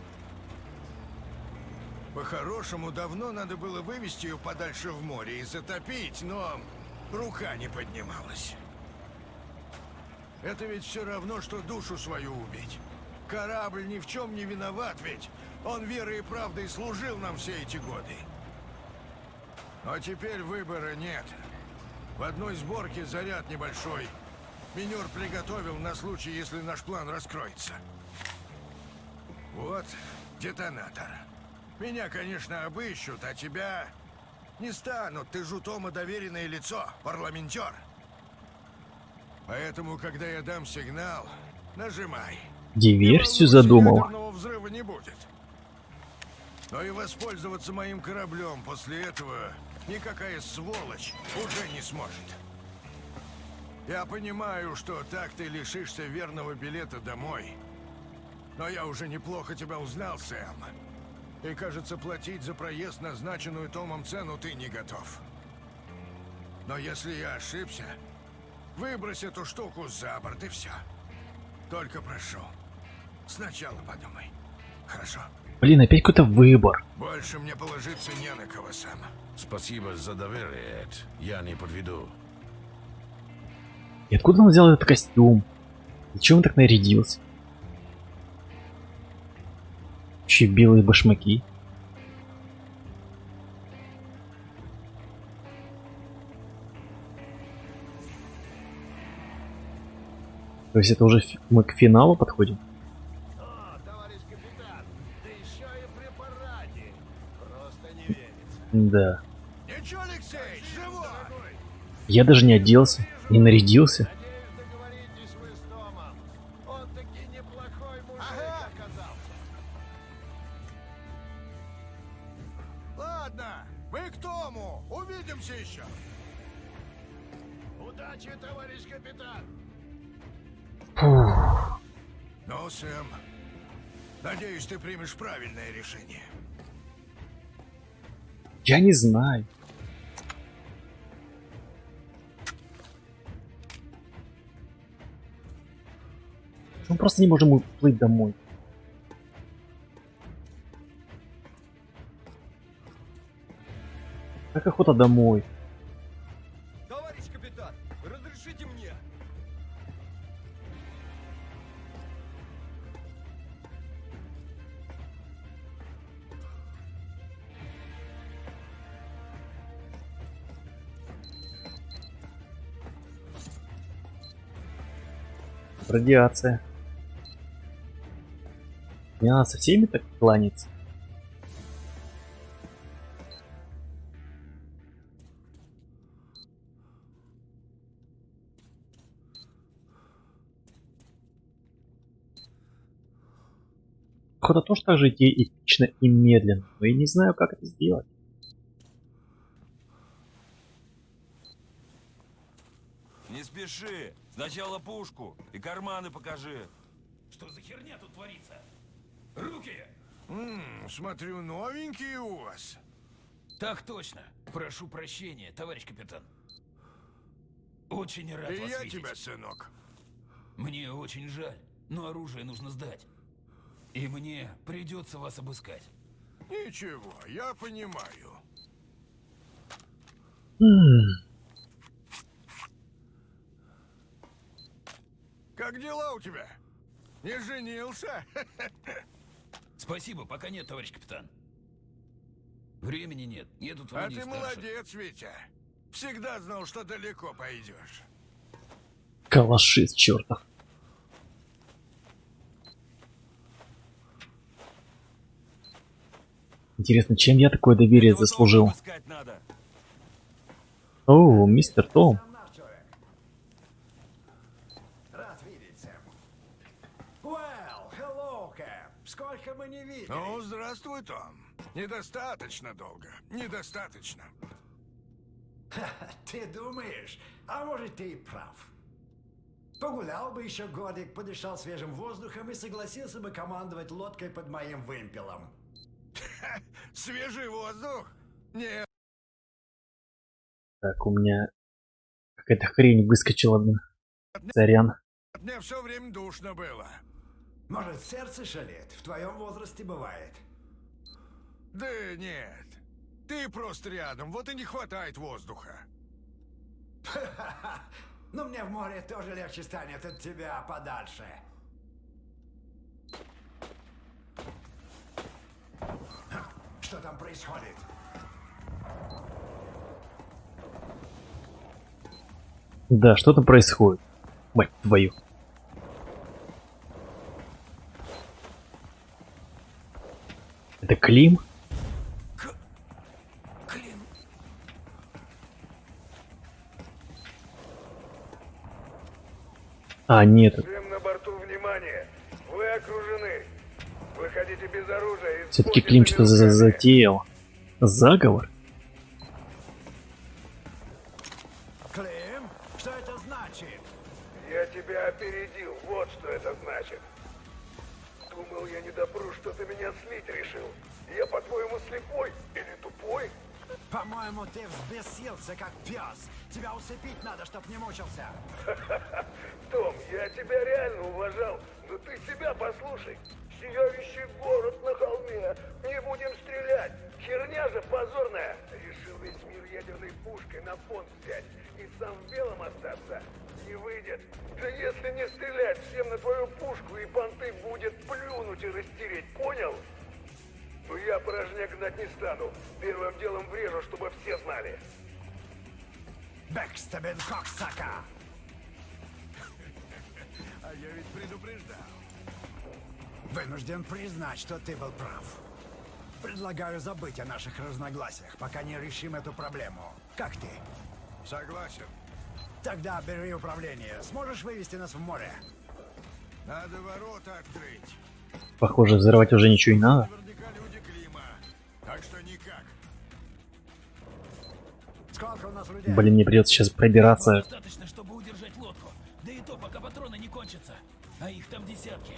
По-хорошему, давно надо было вывести ее подальше в море и затопить, но рука не поднималась. Это ведь все равно, что душу свою убить. Корабль ни в чем не виноват, ведь он верой и правдой служил нам все эти годы. Но теперь выбора нет. В одной сборке заряд небольшой. Минер приготовил на случай, если наш план раскроется. Вот детонатор. Меня, конечно, обыщут, а тебя не станут. Ты же у Тома доверенное лицо, парламентер. Поэтому, когда я дам сигнал, нажимай. Диверсию Не волнуйся, задумал. ядерного взрыва не будет. Но и воспользоваться моим кораблем после этого никакая сволочь уже не сможет. Я понимаю, что так ты лишишься верного билета домой. Но я уже неплохо тебя узнал, Сэм. И, кажется, платить за проезд назначенную Томом цену ты не готов. Но если я ошибся, выбрось эту штуку за борт и все. Только прошу, сначала подумай. Хорошо? Блин, опять какой-то выбор. Больше мне положиться не на кого, Сэм. Спасибо за доверие, Эд. Я не подведу. И откуда он взял этот костюм? Зачем он так нарядился? Еще и белые башмаки. То есть это уже мы к финалу подходим? О, товарищ капитан, да еще и при параде. Просто не верится. Да. Ничего, Алексей, живой! Я даже не оделся, не нарядился. Надеюсь, договоритесь вы с Томом. Он таки неплохой мужик оказался. Ладно, мы к Тому. Увидимся еще. Удачи, товарищ капитан. Фух. Ну, Сэм, надеюсь, ты примешь правильное решение. Я не знаю. Мы просто не можем уплыть домой. Как охота домой? Товарищ капитан, разрешите мне? Радиация. Не надо со всеми так кланяться. Охота тоже так же идти эпично и медленно, но я не знаю, как это сделать. Не спеши. Сначала пушку и карманы покажи. Что за херня тут творится? Руки! Смотрю, новенькие у вас. Так точно. Прошу прощения, товарищ капитан. Очень рад И вас я видеть. тебя, сынок. Мне очень жаль, но оружие нужно сдать. И мне придется вас обыскать. Ничего, я понимаю. Как дела у тебя? Не женился? Спасибо, пока нет, товарищ капитан. Времени нет, едут А вроде ты старших. молодец, Витя. Всегда знал, что далеко пойдешь. Калаши чертов. Интересно, чем я такое доверие Этого заслужил? тоже обыскать надо. О, мистер Том. Рад видеть, Сэм. Well, hello, Кэп. Сколько мы не видели. Ну, здравствуй, Том. Недостаточно долго. Недостаточно. Ты думаешь? А может, ты и прав. Погулял бы еще годик, подышал свежим воздухом и согласился бы командовать лодкой под моим вымпелом. Свежий воздух? Нет. Так, у меня какая-то хрень выскочила, блин. Сорян. Мне все время душно было. Может, сердце шалит? В твоем возрасте бывает. Да нет. Ты просто рядом, вот и не хватает воздуха. Но мне в море тоже легче станет от тебя подальше. Что там происходит? Да, что там происходит? Мать твою. Это Клим? Клим. А, нет. Всем на борту внимание! Вы окружены! Выходите без оружия. Все-таки Клим что-то затеял. Заговор? Клим, что это значит? Я тебя опередил, вот что это значит. Думал, я не допру, что ты меня слить решил. Я, по-твоему, слепой или тупой? По-моему, ты взбесился, как пес. Тебя усыпить надо, чтоб не мучился. Том, я тебя реально уважал, но ты себя послушай. Сияющий город на холме. Не будем стрелять. Херня же позорная. Решил весь мир ядерной пушкой на понт взять и сам в белом остаться. Не выйдет. Да если не стрелять всем на твою пушку и понты будет плюнуть и растереть, понял? Но я порожняк гнать не стану. Первым делом врежу, чтобы все знали. Бэкстебен Коксака! А я ведь предупреждал. Вынужден признать, что ты был прав. Предлагаю забыть о наших разногласиях, пока не решим эту проблему. Как ты? Согласен. Тогда бери управление. Сможешь вывести нас в море? Надо ворота открыть. Похоже, взрывать уже ничего не надо. Наверняка люди Клима. Так что никак. Сколько у нас людей? Блин, мне придется сейчас пробираться. Достаточно, чтобы удержать лодку. Да и то, пока патроны не кончатся. А их там десятки.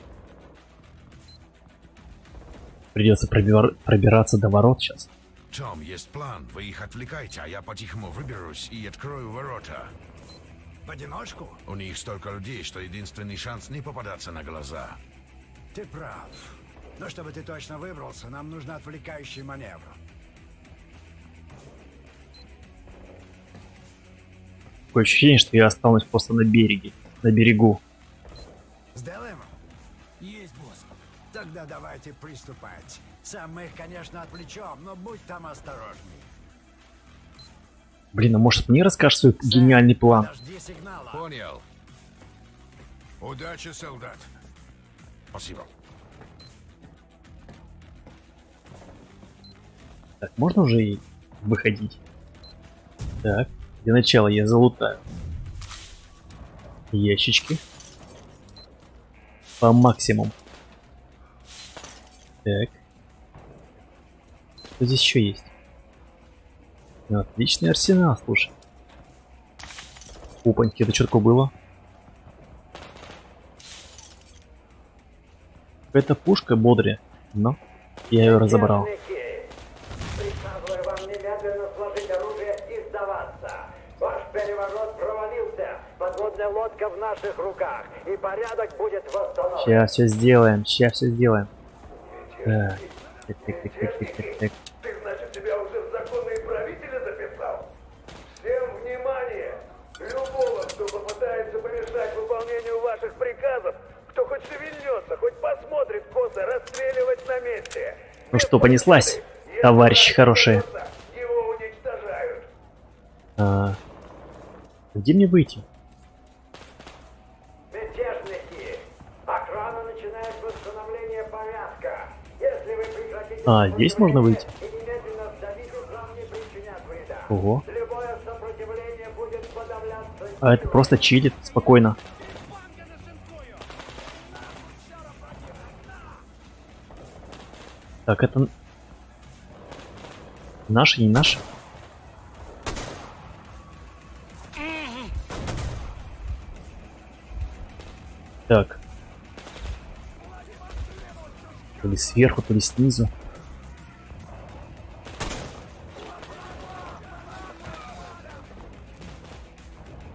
Придется пробираться до ворот сейчас. Том, есть план. Вы их отвлекайте, а я по-тихому выберусь и открою ворота. В одиночку? У них столько людей, что единственный шанс не попадаться на глаза. Ты прав. Но чтобы ты точно выбрался, нам нужен отвлекающий маневр. Такое ощущение, что я останусь просто на берегу. Сделаем? Есть, босс. Тогда давайте приступать. Сам мы их, конечно, отвлечем, но будь там осторожней. Блин, а может мне расскажешь свой гениальный план? Подожди сигнала. Понял. Удачи, солдат. Спасибо. Так, можно уже и выходить? Так, для начала я залутаю ящички по максимуму. Так. Что здесь еще есть? Ну, отличный арсенал, слушай. Опаньки, это что такое было? Какая-то пушка бодрая, но я ее разобрал. Приказываю вам немедленно сложить оружие и сдаваться. Ваш переворот провалился. Подводная лодка в наших руках. И порядок будет восстановлен. Сейчас все сделаем, сейчас все сделаем. Так. Так. Ты, значит, тебя уже в законные правители записал? Всем внимание! Любого, кто попытается помешать выполнению ваших приказов, кто хоть шевельнется, хоть посмотрит косо, расстреливать на месте. Ну что, понеслась, товарищи хорошие. Его уничтожают. Где мне выйти? Мятежники! Охрана начинает восстановление порядка. Если вы прекратите... Здесь можно выйти? И немедленно сдадите, вам не причинят вреда. Ого. Любое сопротивление будет подавляться... А это просто чилит, спокойно. Так, это... Наши, не наши? Так. То ли сверху, то ли снизу.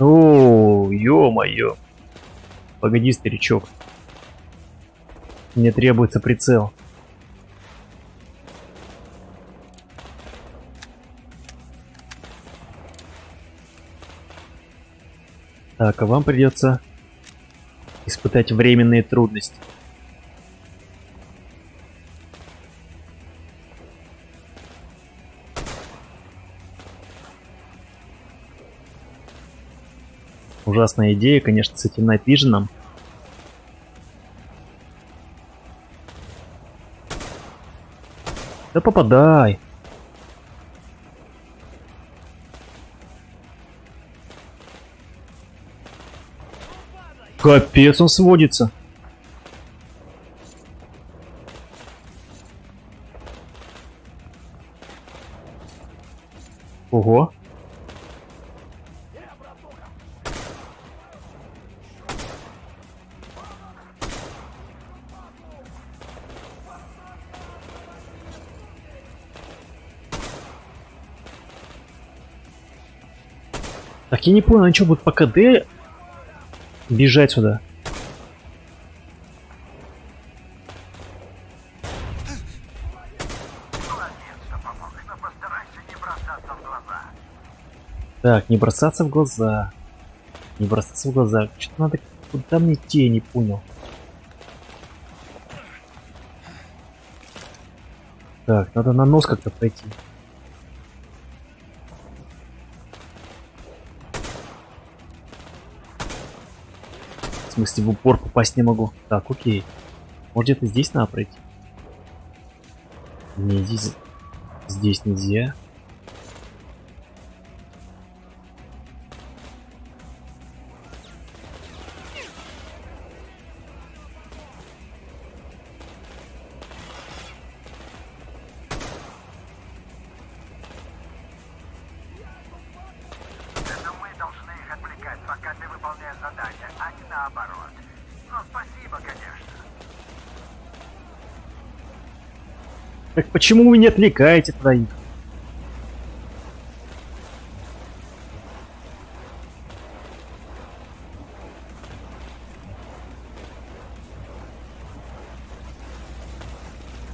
О, ё-моё. Погоди, старичок. Мне требуется прицел. Так, а вам придется испытать временные трудности. Ужасная идея, конечно, с этим Night Vision'ом. Да попадай! Капец, он сводится. Ого. Так, я не понял, они что, будут по КД бежать сюда? Так, не бросаться в глаза. Не бросаться в глаза. Что-то надо... Куда мне идти, я не понял. Так, надо на нос как-то пройти. В смысле, в упор попасть не могу. Так, окей. Может, где-то здесь надо пройти? Не, здесь нельзя. Это мы должны их отвлекать, пока ты выполняешь задание, а не наоборот. Ну, спасибо, конечно. Так почему вы не отвлекаете троих?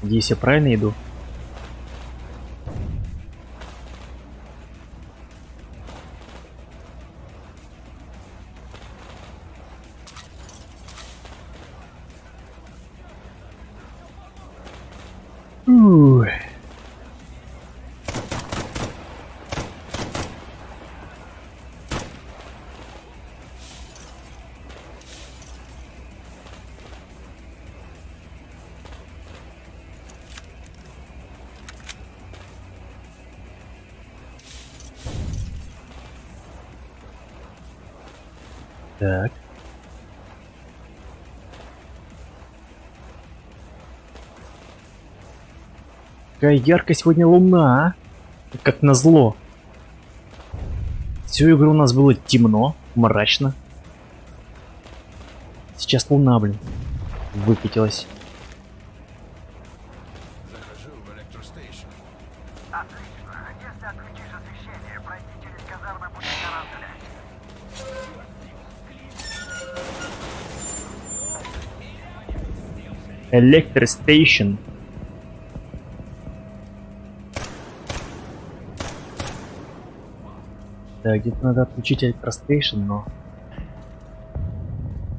Надеюсь, я правильно иду? Ух. Так. Какая яркая сегодня луна, а? Как назло. Всю игру у нас было темно, мрачно. Сейчас луна, блин, выкатилась. Захожу в электростейшн. Отлично. Если отключишь освещение, пройти через казармы будет гораздо легче. Электростейшн. Да, где-то надо отключить электростейшн, но...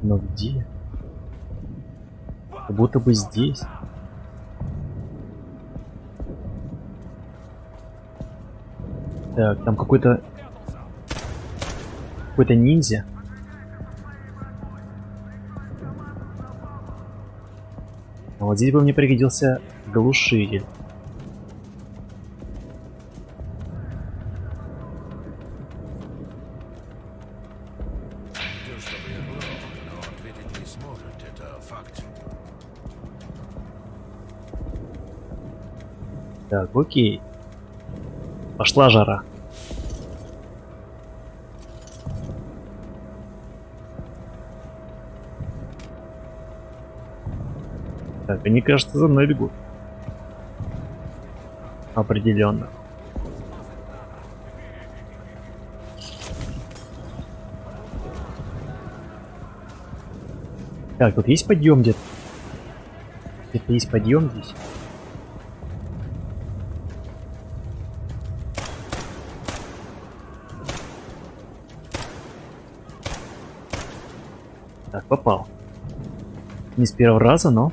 Но где? Как будто бы здесь. Так, там какой-то... Какой-то ниндзя. А вот здесь бы мне пригодился глушитель. Не то чтобы я глуп, но ответить не сможет, это факт. Так, окей. Пошла жара. Так, они, кажется, за мной бегут. Определенно. Так, тут есть подъем где-то? Где-то есть подъем здесь? Так, попал. Не с первого раза, но...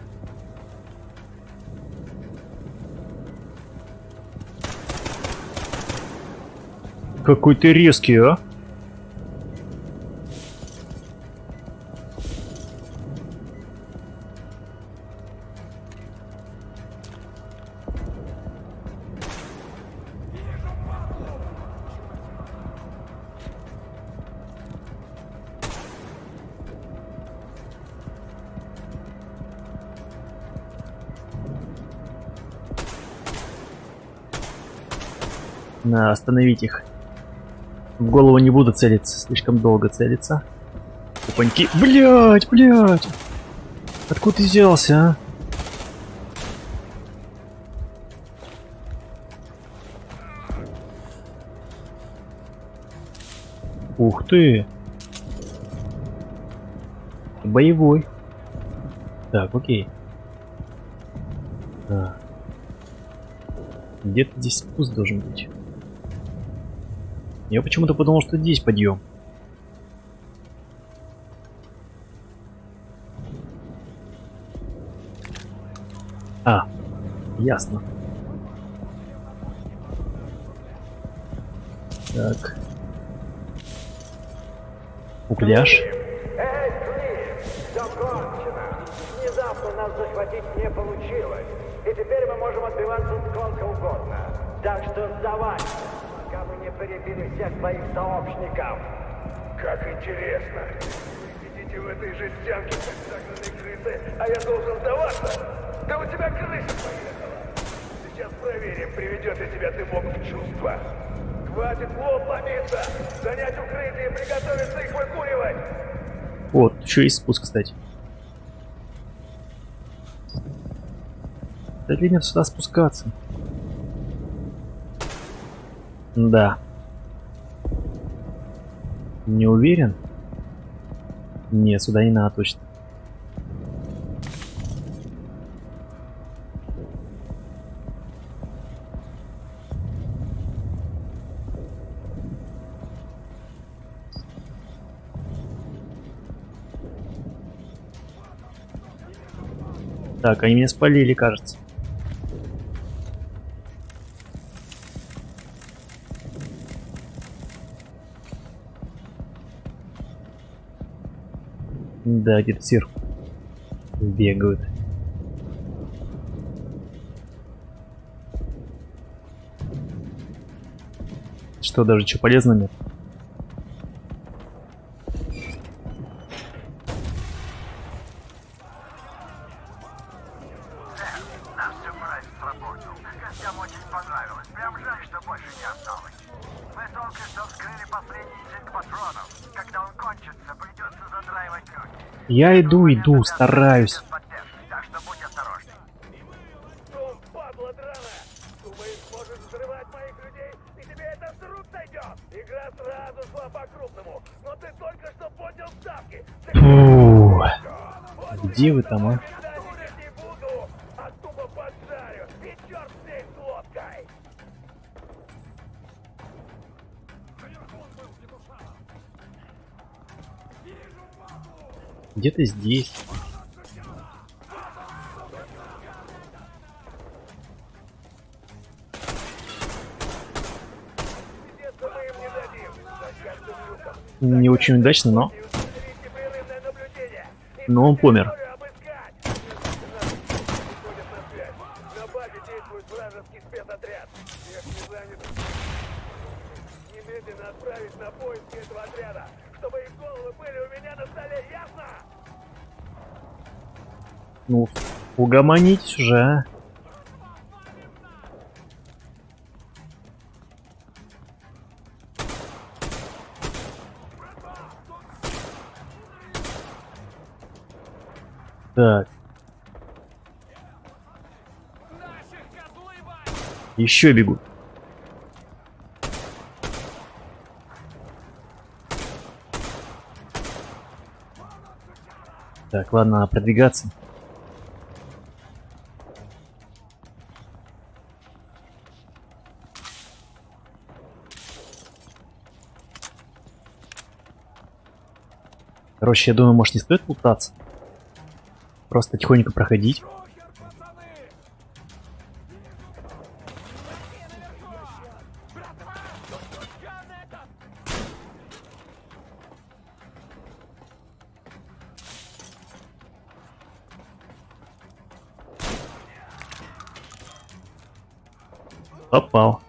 Какой ты резкий, а? На, остановить их. В голову не буду целиться, слишком долго целиться. Опаньки. Блять, блять! Откуда ты взялся, а? Ух ты! Боевой. Так, окей. Так. Где-то здесь спуск должен быть. Я почему-то подумал, что здесь подъем. А, ясно. Так. Укляж. Эй, Клифф, все кончено. Внезапно нас захватить не получилось. И теперь мы можем отбиваться сколько угодно. Так что сдавайся, пока мы не перебили всех твоих сообщников. Как интересно. Вы сидите в этой жестянке, как загнанные крысы, а я должен сдаваться? Да у тебя крыша поехала. Сейчас проверим, приведет ли тебя дымок в чувство. Хватит лоб ломиться! Занять укрытие и приготовиться их выкуривать! Вот, еще есть спуск, кстати. Дать ли мне сюда спускаться? Да. Не уверен? Не, сюда не надо точно. Так, они меня спалили, кажется. Да, где-то сверху бегают. Что, даже что полезно нет? Наш сюрприз сработал. Гостям очень понравилось. Прям жаль, что больше не осталось. Мы только что вскрыли последний цинк патронов. Когда он кончится, придется задраивать люки. Я иду, стараюсь. Так что будь осторожней. Сум, падла драная! Думаешь, сможешь взрывать моих людей, и тебе это с рук сойдет? Игра сразу шла по-крупному, но ты только что поднял ставки. Фу. Где вы там, а? Не буду, а тупо поджарю, и черт с ней с лодкой! Где-то здесь. Сидеться мы им не дадим, за каждым люком. Не очень удачно, но... Установите непрерывное наблюдение. Но он помер. Обыскать! Выходят на связь. На базе действует вражеский спецотряд. Всех не занято. Немедленно отправить на поиски этого отряда, чтобы их головы были у меня на столе, ясно? Ну, угомонитесь уже, а. Так. Еще бегут. Так, ладно, надо продвигаться. Короче, я думаю, может, не стоит лутаться. Просто тихонько проходить. Попал.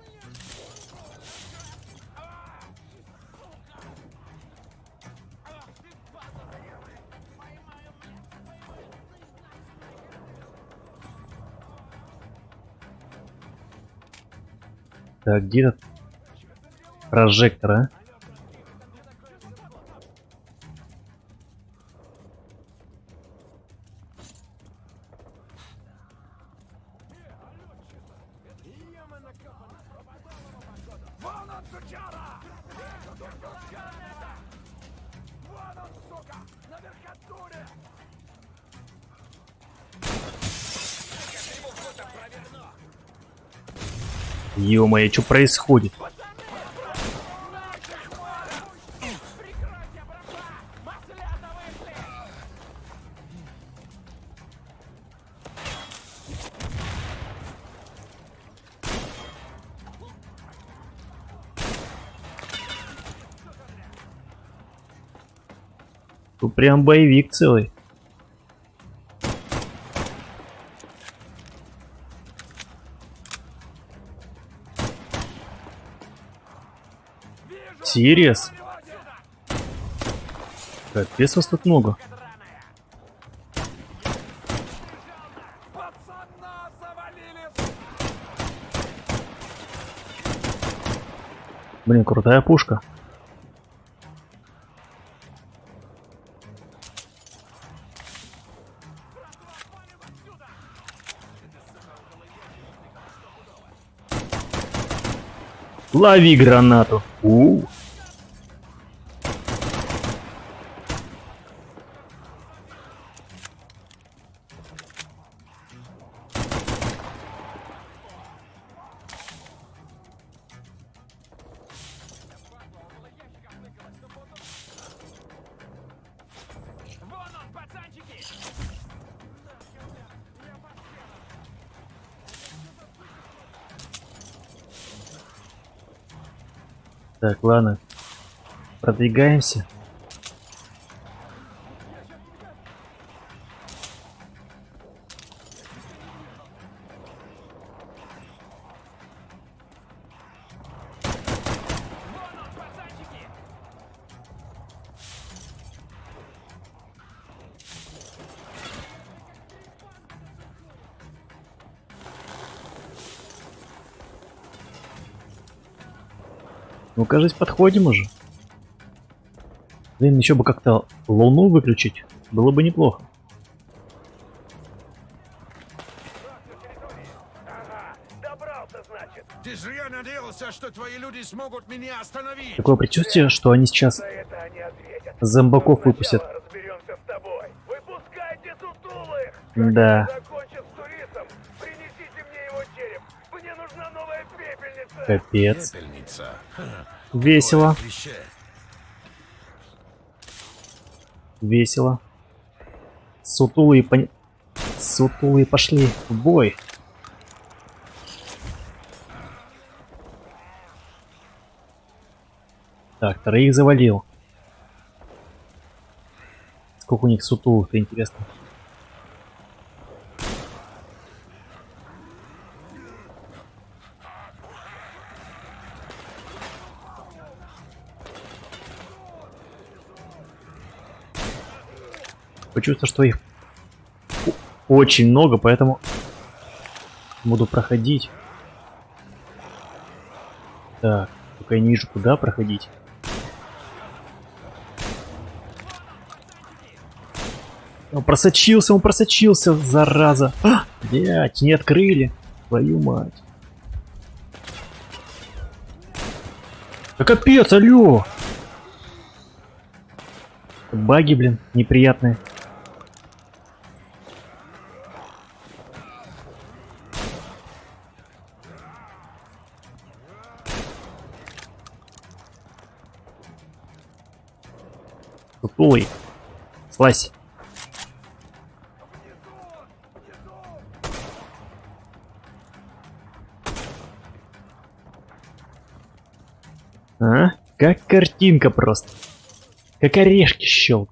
Так, где этот прожектор, а? Ё-моё, что происходит? Тут прям боевик целый. Сириас? Капец, вас тут много. Блин, крутая пушка. Лови гранату. Так, ладно. Продвигаемся. Ну, кажется, подходим уже. Блин, еще бы как-то луну выключить. Было бы неплохо. Ага, добрался, значит. Ты зря надеялся, что твои люди смогут меня остановить. Такое предчувствие, что они сейчас На это они ответят. зомбаков выпустят. Сначала разберемся с тобой. Выпускайте сутулых! Да. Когда закончим с Турисом, принесите мне его череп. Мне нужна новая пепельница. Капец. Пепельница. Весело. Клише. Весело. Сутулые пошли в бой. Так, троих завалил. Сколько у них сутулых-то, интересно. Почувствовал, что их очень много, поэтому буду проходить. Так, только я не вижу, куда проходить. Он просочился, зараза. Блять, не открыли. Твою мать. Да капец, алё! Баги, блин, неприятные. Сутулый. Слазь. А? Как картинка просто. Как орешки щелк.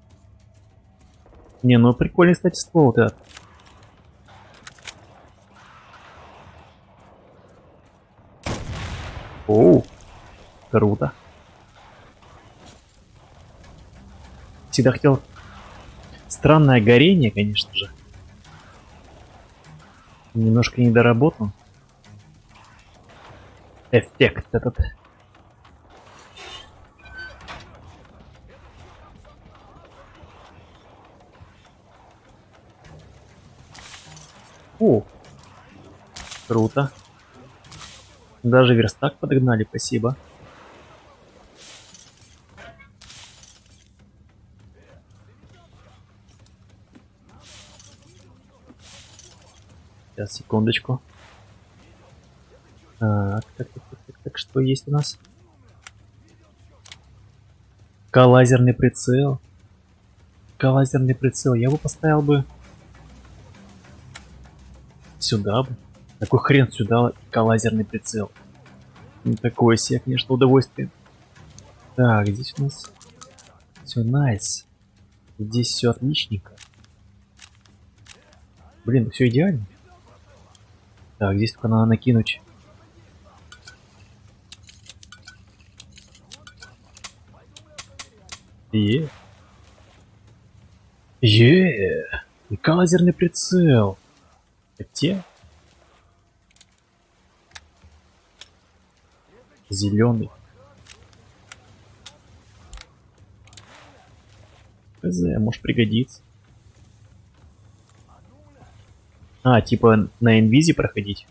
Не, ну прикольный, кстати, ствол этот. Оу. Круто. Всегда хотел... Странное горение, конечно же. Немножко недоработан. Эффект этот. О, круто. Даже верстак подогнали, спасибо. Сейчас, секундочку. Так, что есть у нас? Лазерный прицел. Лазерный прицел. Я бы поставил бы сюда бы. Какой хрен сюда лазерный прицел? Ну, такое себе, конечно, удовольствие. Так, здесь у нас все найс. Здесь все отличненько. Блин, все идеально. Так, здесь только надо накинуть. Е. И лазерный прицел. Где? Зеленый. ХЗ, может пригодится. А, типа на инвизе проходить.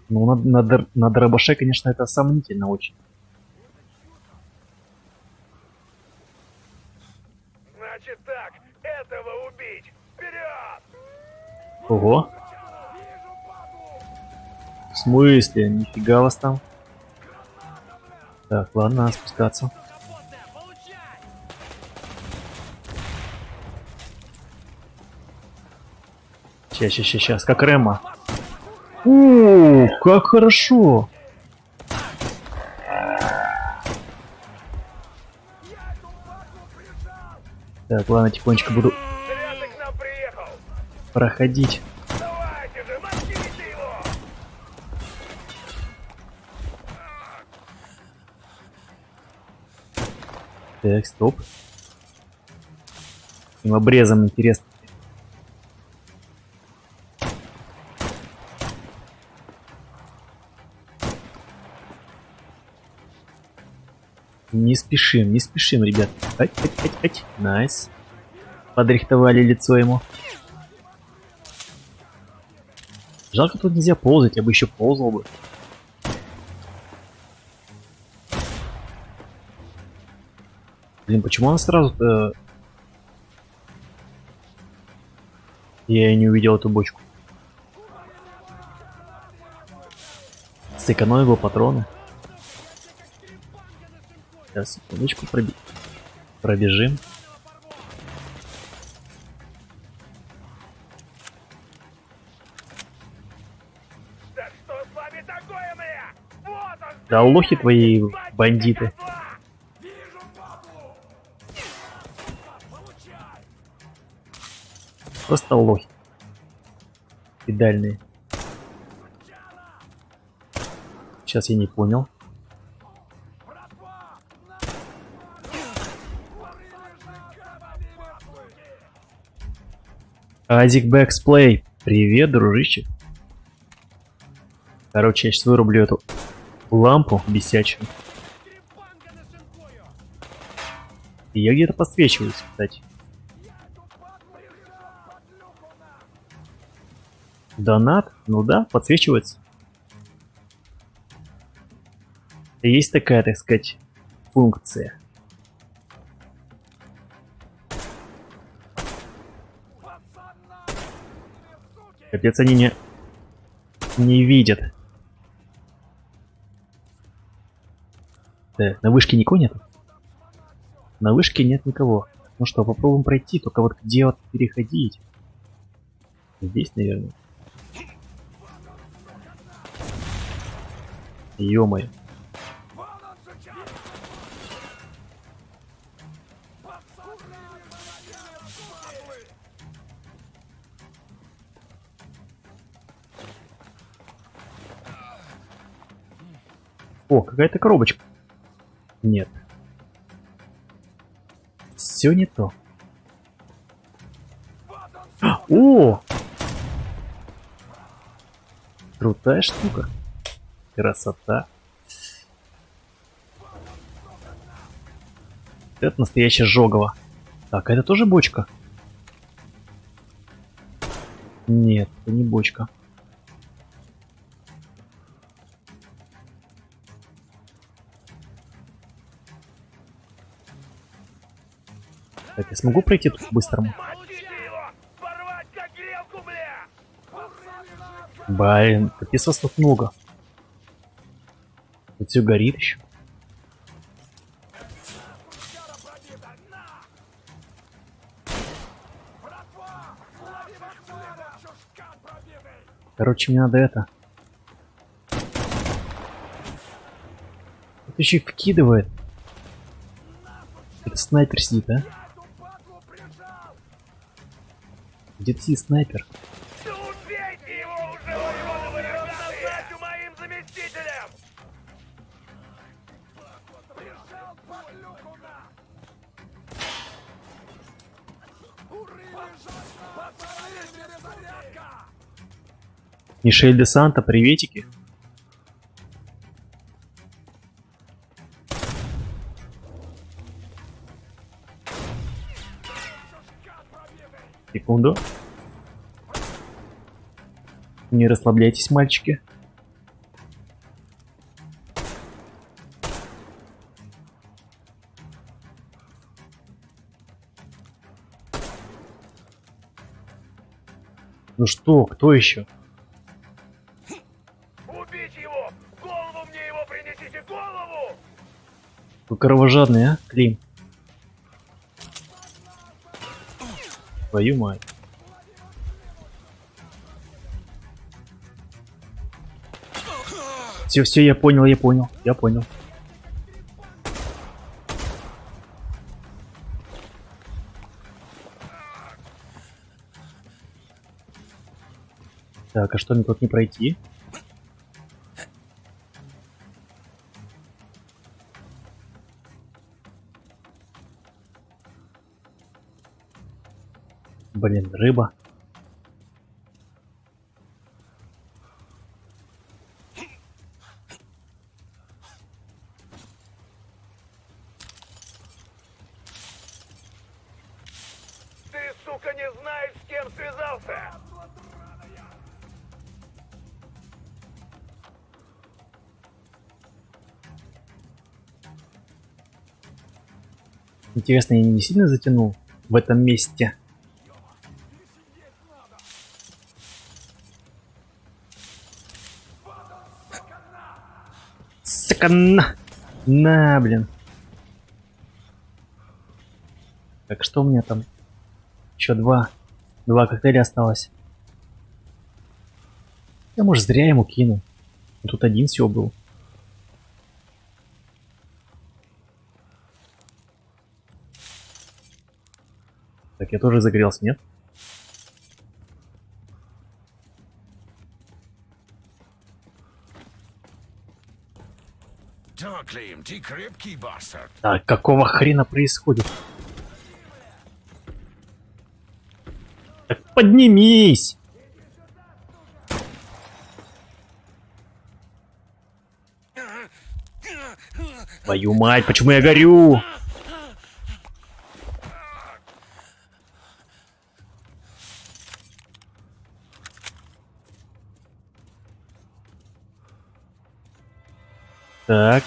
Ну, на дробаше, конечно, это сомнительно очень. Значит так, этого убить! Вперед! Ого. В смысле? Нифига вас там. Так, ладно, надо спускаться. Сейчас, как Рема. О, как хорошо. Так, ладно, тихонечко буду Зря ты к нам приехал! проходить. Давайте же, мочите его! Так, стоп. Таким обрезом интересно. Не спешим, ребят. Ать. Найс. Подрихтовали лицо ему. Жалко, тут нельзя ползать, я бы еще ползал бы. Блин, почему она сразу-то... Я не увидел эту бочку. Сэкономил бы патроны. Сейчас, секундочку, пробежим. Да что с вами такое, бля? Вот он! Да лохи твои, бандиты. Просто лохи. Педальные. Сейчас я не понял. Азик Бэксплей. Привет, дружище. Короче, я сейчас вырублю эту лампу бесячую. И я где-то подсвечиваюсь, кстати. Донат? Ну да, подсвечивается. Есть такая, так сказать, функция. Капец, они не видят. Так, на вышке никого нет? На вышке нет никого. Ну что, попробуем пройти, только вот где вот переходить? Здесь, наверное. Ё-моё. О, какая-то коробочка. Нет. Все не то. О! Крутая штука. Красота. Это настоящая жогово. Так, это тоже бочка? Нет, это не бочка. Так, я смогу пройти тут по-быстрому? Мочите его! Порвать как грелку, бля! Блин, капец вас тут много. Тут все горит еще. Короче, мне надо это. Еще и вкидывает. Это снайпер сидит, а? Где ты сидит снайпер? Убейте его уже! Он берет назад моим заместителям! Мишель де Санта, приветики. Секунду. Не расслабляйтесь, мальчики. Ну что, кто еще? Убить его! Голову мне его принесите! Голову! Вы кровожадный, а, Клим? Твою мать. Все, я понял. Так, а что мне тут не пройти? Блин, рыба. Ты, сука, не знаешь, с кем связался! Интересно, я не сильно затянул в этом месте? Сакана! На, блин. Так, что у меня там? Еще два коктейля осталось. Я, может, зря ему кинул. Тут один всего был. Так, я тоже загорелся, нет? Да, Клим, ты крепкий бастард. Так, какого хрена происходит? Так поднимись! Твою мать, почему я горю? Так.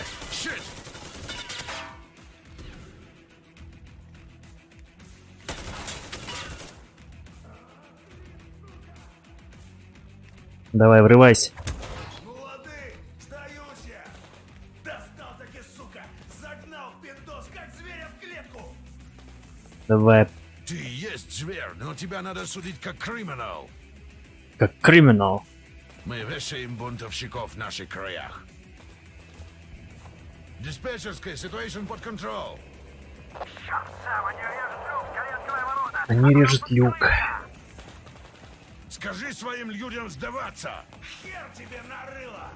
Давай, врывайся. Молодый, сдаюсь я! Достал таки, сука! Загнал пиндос, как зверя в клетку! Давай, Ты есть зверь, но тебя надо судить как криминал. как криминал. Мы вешаем бунтовщиков в наших краях. Диспетчерская, ситуация под контроль. Они режут люк. Скажи своим людям сдаваться. Хер тебе нарыло!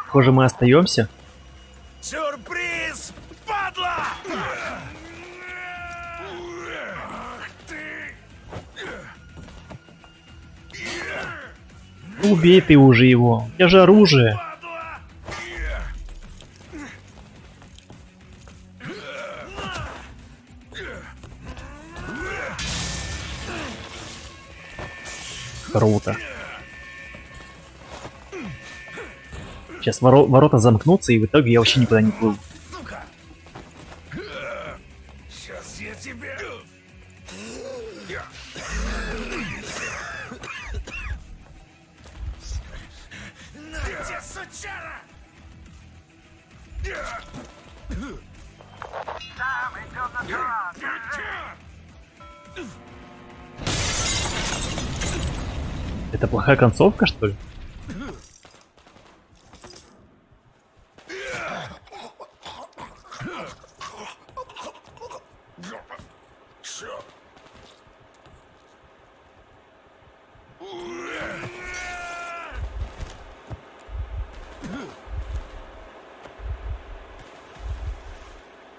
Похоже, мы остаемся. Сюрприз, падла! Убей ты уже его. У тебя же оружие. Круто. Сейчас ворота замкнутся, и в итоге я вообще никуда не плыву. Сука! Сейчас я тебя... На тебе, сучара! Это плохая концовка, что ли?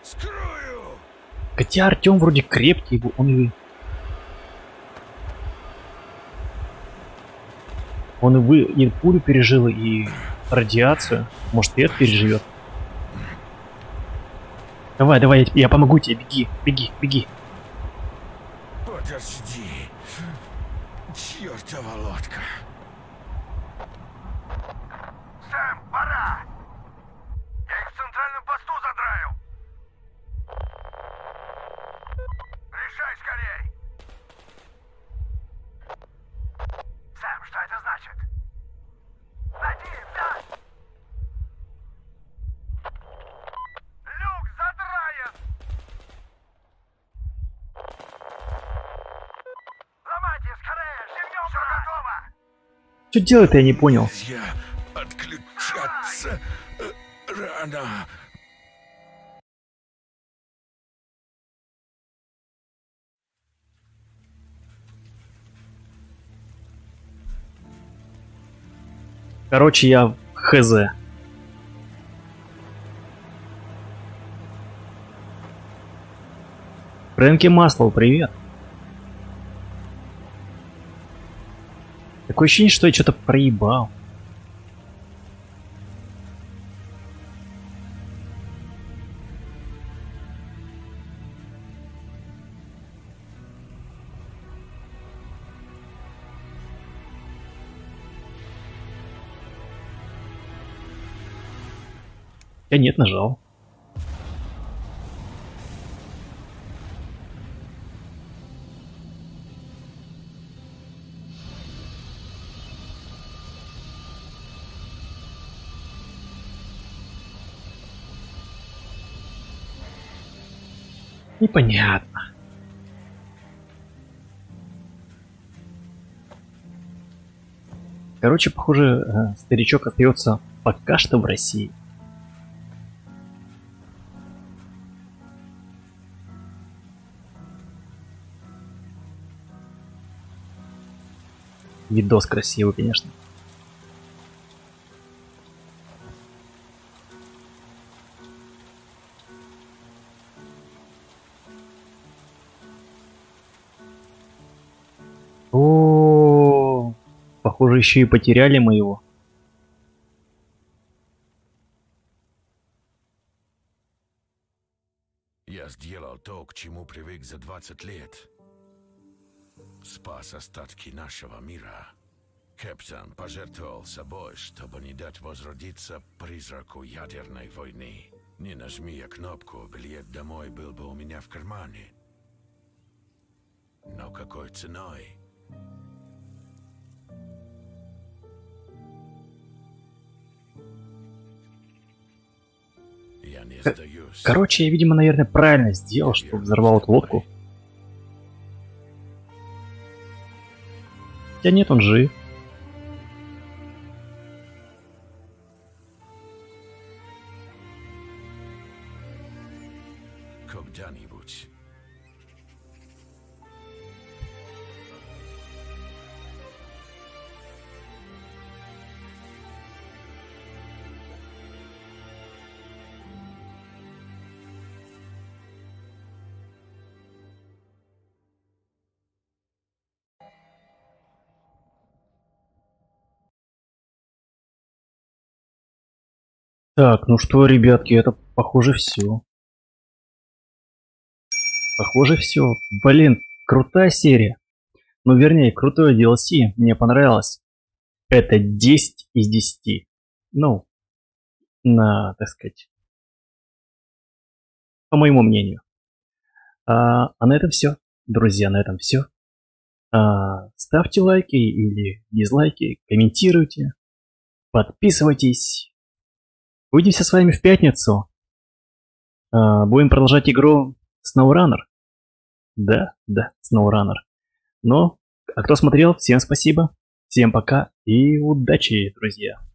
Скрою! Хотя Артем вроде крепкий, он и пулю пережил, и радиацию. Может, и это переживет. Давай, давай, я помогу тебе. Беги, беги, беги. Подожди. Чёртова лодка. Сэм, пора! Я их в центральном посту задраил! Решай скорей! Сэм, что это значит? Надеюсь, да? Люк задраен! Ломайте скорее! Живьем! Все готово! Что делать-то, я не понял. Нельзя отключаться рано. Короче, я хз. Фрэнки Маслоу, привет. Такое ощущение, что я что-то проебал. Я нет, нажал. Непонятно. Короче, похоже, старичок остается пока что в России. Видос красивый, конечно. О, похоже, еще и потеряли мы его. Я сделал то, к чему привык за 20 лет. Спас остатки нашего мира. Кэптон пожертвовал собой, чтобы не дать возродиться призраку ядерной войны. Не нажми я кнопку, билет домой был бы у меня в кармане. Но какой ценой? Я не сдаюсь. Короче, я, видимо, наверное, правильно сделал, что взорвал эту лодку. Хотя нет, он жив. Когда-нибудь. Так, ну что, ребятки, это похоже все. Похоже все. Блин, крутая серия. Ну, вернее, крутое DLC. Мне понравилось. Это 10 из 10. Ну, так сказать, по моему мнению. А на этом все. Друзья, на этом все. Ставьте лайки или дизлайки, комментируйте, подписывайтесь. Увидимся с вами в пятницу. Будем продолжать игру SnowRunner. Да, SnowRunner. Но, а кто смотрел, всем спасибо. Всем пока и удачи, друзья!